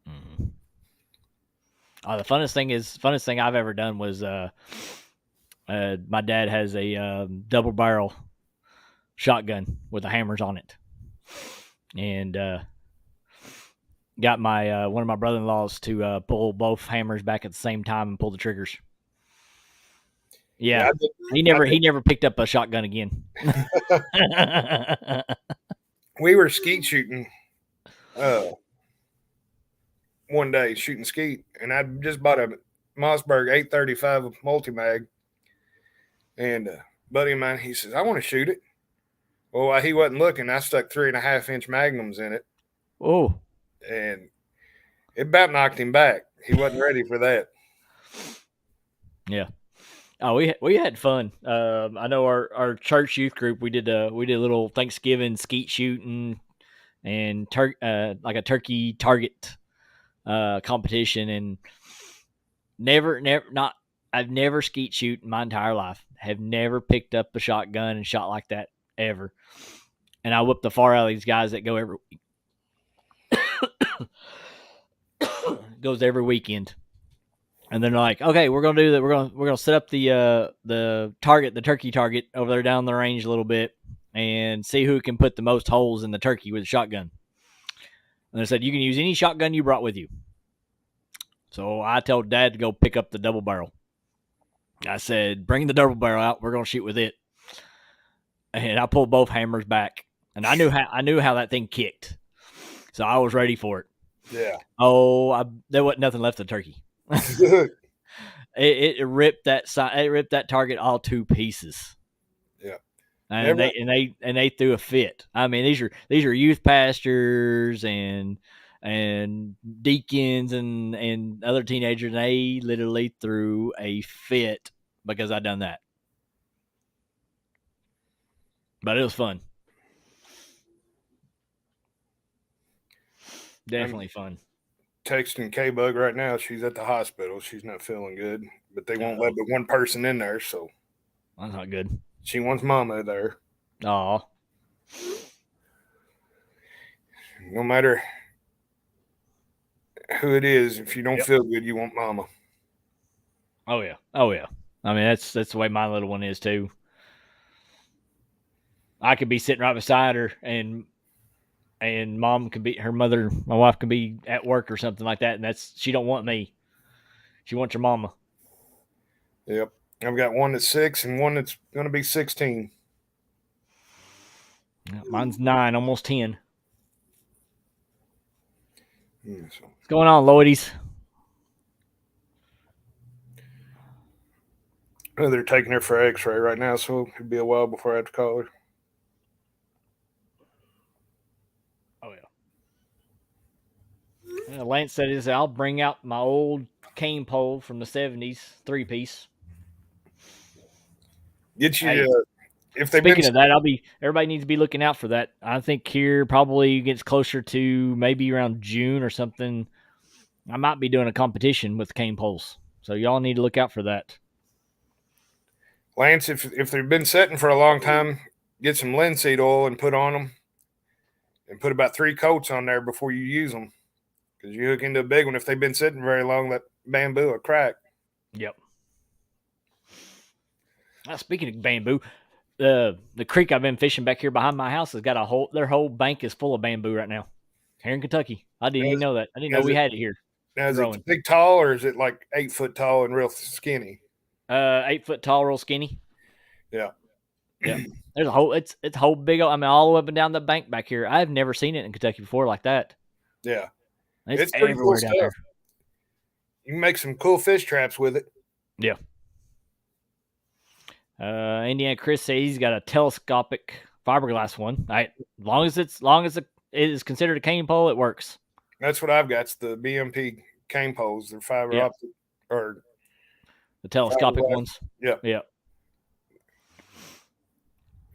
Mm-hmm. Oh, the funnest thing I've ever done was my dad has a double barrel shotgun with the hammers on it, and got my one of my brother-in-laws to pull both hammers back at the same time and pull the triggers. Yeah, he never picked up a shotgun again. We were skeet shooting one day, shooting skeet, and I just bought a Mossberg 835 multi-mag, and a buddy of mine, he says, I want to shoot it. Well, while he wasn't looking, I stuck 3.5-inch magnums in it. Oh. And it about knocked him back. He wasn't ready for that. Yeah. Oh, we had fun. I know our church youth group. We did a little Thanksgiving skeet shooting and like a turkey target competition, and never not. I've never skeet shoot in my entire life. Have never picked up a shotgun and shot like that ever. And I whip the far out of these guys that go goes every weekend. And then they're like, okay, we're gonna do that. We're gonna set up the turkey target over there down the range a little bit, and see who can put the most holes in the turkey with a shotgun. And they said you can use any shotgun you brought with you. So I told Dad to go pick up the double barrel. I said, bring the double barrel out. We're gonna shoot with it. And I pulled both hammers back, and I knew how that thing kicked, so I was ready for it. Yeah. Oh, there wasn't nothing left of the turkey. It ripped that target all to pieces. Yeah. And they threw a fit. I mean, these are youth pastors and deacons and other teenagers. And they literally threw a fit because I done that. But it was fun. Definitely fun. Texting K-Bug right now. She's at the hospital. She's not feeling good, but they won't let but one person in there, so that's not good. She wants Mama there. Aw. No matter who it is, if you don't feel good, you want Mama. Oh yeah. Oh yeah. I mean, that's the way my little one is too. I could be sitting right beside her, and Mom could be her mother. My wife could be at work or something like that, and she don't want me. She wants her mama. Yep. I've got one that's 6 and one that's going to be 16. Mine's 9, almost 10. So. What's going on, Lloydies? They're taking her for X-ray right now, so it'll be a while before I have to call her. Oh yeah. Lance said, "I'll bring out my old cane pole from the '70s, 3-piece." Get you. If they've Speaking of that, everybody needs to be looking out for that. I think here probably gets closer to maybe around June or something. I might be doing a competition with cane poles, so y'all need to look out for that. Lance, if they've been setting for a long time, get some linseed oil and put on them, and put about 3 coats on there before you use them, because you hook into a big one. If they've been sitting very long, that bamboo will crack. Yep. Speaking of bamboo, the creek I've been fishing back here behind my house has got their whole bank is full of bamboo right now here in Kentucky. I didn't even know that. I didn't know we had it here. Now, is it big tall, or is it like 8 foot tall and real skinny? 8 foot tall, real skinny. Yeah. Yeah. There's it's a whole big, I mean, all the way up and down the bank back here. I've never seen it in Kentucky before like that. Yeah. It's pretty cool stuff. There. You can make some cool fish traps with it. Yeah. Indiana Chris says he's got a telescopic fiberglass one. As long as it is considered a cane pole, it works. That's what I've got. It's the BMP cane poles. They're fiber optic, or the telescopic ones. Yeah. Yeah.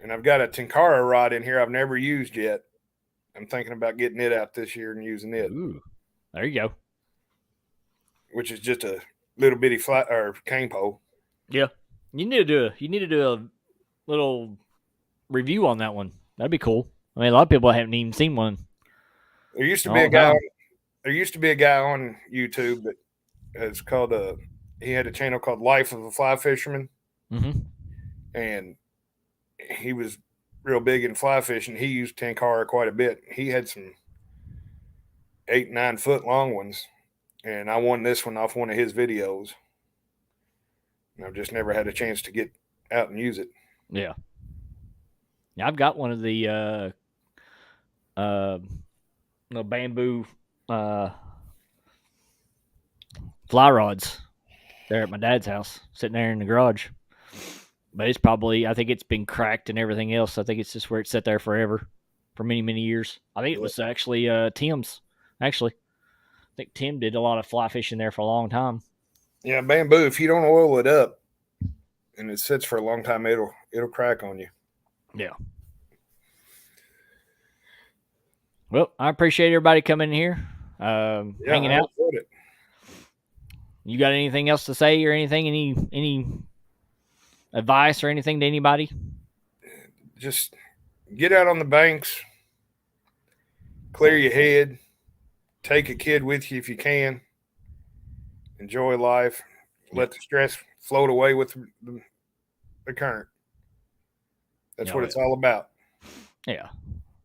And I've got a Tenkara rod in here I've never used yet. I'm thinking about getting it out this year and using it. Ooh, there you go. Which is just a little bitty flat or cane pole. Yeah, you need to do a little review on that one. That'd be cool. I mean, a lot of people haven't even seen one. There used to be a guy. There used to be a guy on YouTube that it's called he had a channel called Life of a Fly Fisherman, and he was real big in fly fishing. He used Tenkara quite a bit. He had some 8-9 foot long ones, and I won this one off one of his videos. And I've just never had a chance to get out and use it. Yeah. Yeah, I've got one of the bamboo fly rods there at my dad's house, sitting there in the garage. But it's probably, I think it's been cracked and everything else. I think it's just where it's sat there forever, for many, many years. I think it was actually Tim's, actually. I think Tim did a lot of fly fishing there for a long time. Yeah, bamboo, if you don't oil it up, and it sits for a long time, it'll crack on you. Yeah. Well, I appreciate everybody coming in here, hanging out. It. You got anything else to say or anything? Any advice or anything to anybody? Just get out on the banks, clear your head, take a kid with you if you can. Enjoy life. Let the stress float away with the current. That's what it's all about. Yeah.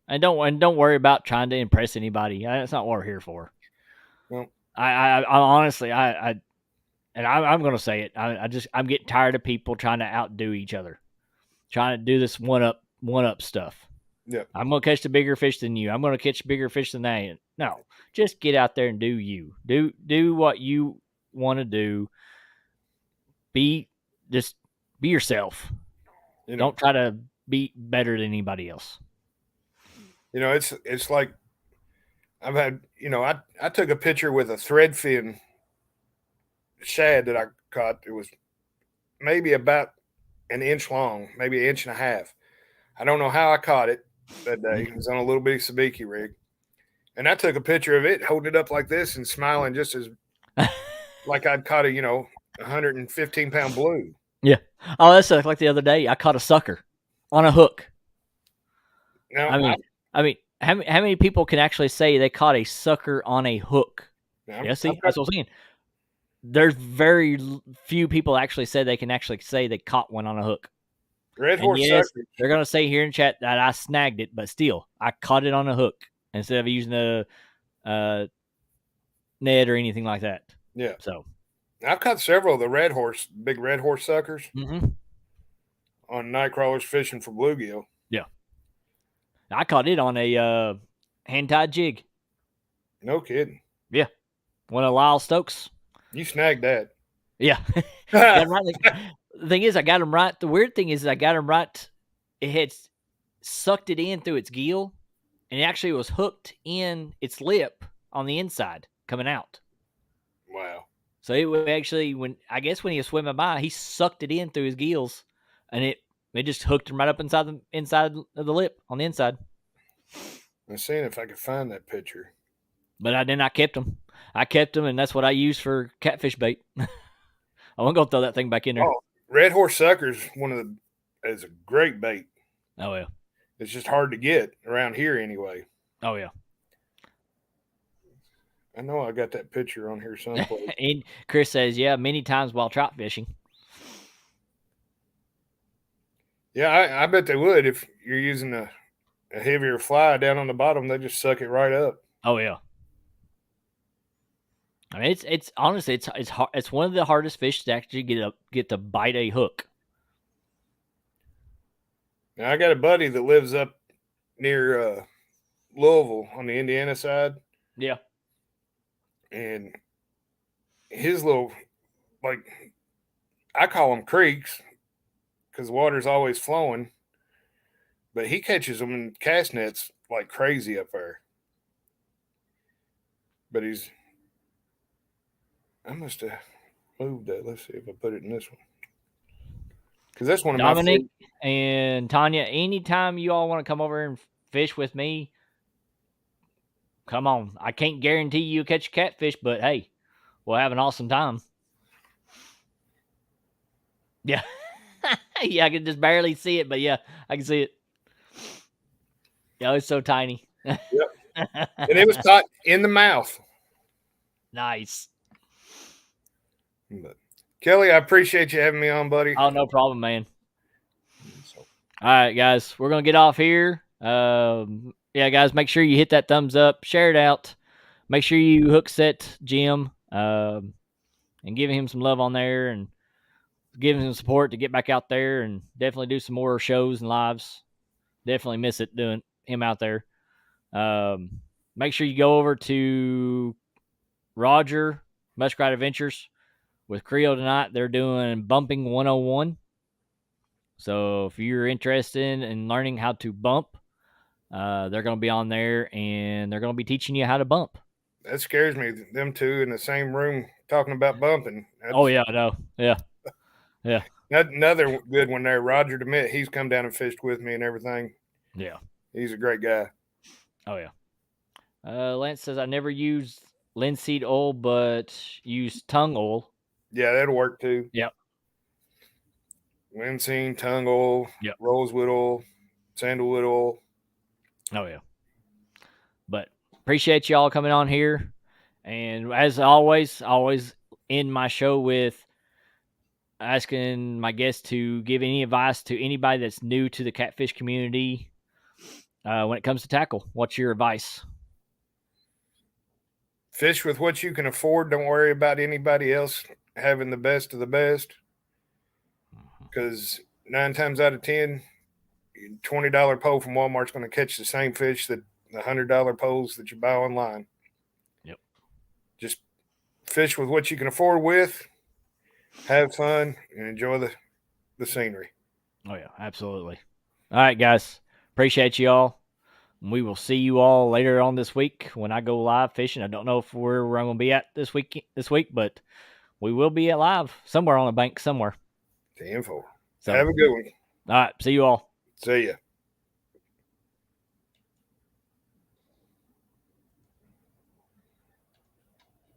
And don't worry about trying to impress anybody. That's not what we're here for. Well, I honestly, I'm going to say it. I'm getting tired of people trying to outdo each other, trying to do this one up stuff. Yeah. I'm going to catch the bigger fish than you. I'm going to catch bigger fish than that. No, just get out there and do you. Do what you want to do. Be yourself. Don't try to be better than anybody else. It's like I've had, I took a picture with a threadfin shad that I caught. It was maybe about an inch long, maybe an inch and a half. I don't know how I caught it that day. It was on a little bitty sabiki rig. And I took a picture of it, holding it up like this and smiling just as like I'd caught a, 115-pound blue. Yeah. Oh, that's like the other day. I caught a sucker on a hook. Now, I mean, how many people can actually say they caught a sucker on a hook? Yeah, see, that's what I'm saying. There's very few people actually say they can actually say they caught one on a hook. Red horse suckers. They're going to say here in chat that I snagged it, but still, I caught it on a hook instead of using a net or anything like that. Yeah. So I've caught several of the big red horse suckers on night crawlers fishing for bluegill. Yeah. I caught it on a hand-tied jig. No kidding. Yeah. One of Lyle Stokes. You snagged that. Yeah. The thing is, I got him right. The weird thing is I got him right. It had sucked it in through its gill, and it actually was hooked in its lip on the inside coming out. Wow. So it would actually, when he was swimming by, he sucked it in through his gills, and it just hooked him right up inside of the lip on the inside. I'm seeing if I could find that picture. But I kept them. I kept them, and that's what I use for catfish bait. I won't go throw that thing back in there. Oh, red horse suckers is a great bait. Oh yeah. It's just hard to get around here anyway. Oh yeah. I know I got that picture on here someplace. And Chris says, yeah, many times while trout fishing. Yeah, I bet they would if you're using a heavier fly down on the bottom. They just suck it right up. Oh yeah. I mean, it's honestly it's hard. It's one of the hardest fish to actually get to bite a hook. Now I got a buddy that lives up near Louisville on the Indiana side. Yeah. And his little, I call them creeks because the water's always flowing. But he catches them in cast nets like crazy up there. But I must have moved that. Let's see if I put it in this one. Because that's one of Dominic and Tanya, anytime you all want to come over and fish with me, come on. I can't guarantee you'll catch a catfish, but hey, we'll have an awesome time. Yeah. Yeah, I can just barely see it, but yeah, I can see it. Yeah, it's so tiny. Yep. And it was caught in the mouth. Nice. But Kelly, I appreciate you having me on, buddy. Oh, no problem, man. All right, guys, we're going to get off here. Yeah, guys, make sure you hit that thumbs up, share it out. Make sure you hook set Jim and give him some love on there and give him some support to get back out there and definitely do some more shows and lives. Definitely miss it doing him out there. Make sure you go over to Roger Muskrat Adventures with Creo tonight. They're doing Bumping 101. So if you're interested in learning how to bump, they're going to be on there and they're going to be teaching you how to bump. That scares me. Them two in the same room talking about bumping. Oh, yeah, I know. Yeah. Yeah. Another good one there, Roger DeMitt. He's come down and fished with me and everything. Yeah. He's a great guy. Oh yeah. Lance says I never use linseed oil, but use tongue oil. Yeah, that'll work too. Yep. Linseed, tongue oil, Yep. rosewood oil, sandalwood oil. Oh yeah. But appreciate y'all coming on here. And as always end my show with asking my guests to give any advice to anybody that's new to the catfish community when it comes to tackle. What's your advice? Fish with what you can afford. Don't worry about anybody else having the best of the best. Because 9 times out of 10, $20 pole from Walmart's going to catch the same fish that the $100 poles that you buy online. Yep. Just fish with what you can afford with, have fun, and enjoy the scenery. Oh yeah, absolutely. All right, guys. Appreciate you all. We will see you all later on this week when I go live fishing. I don't know if where I'm going to be at this week, but we will be at live somewhere on a bank somewhere. The info. So, have a good one. all right. See you all. See ya.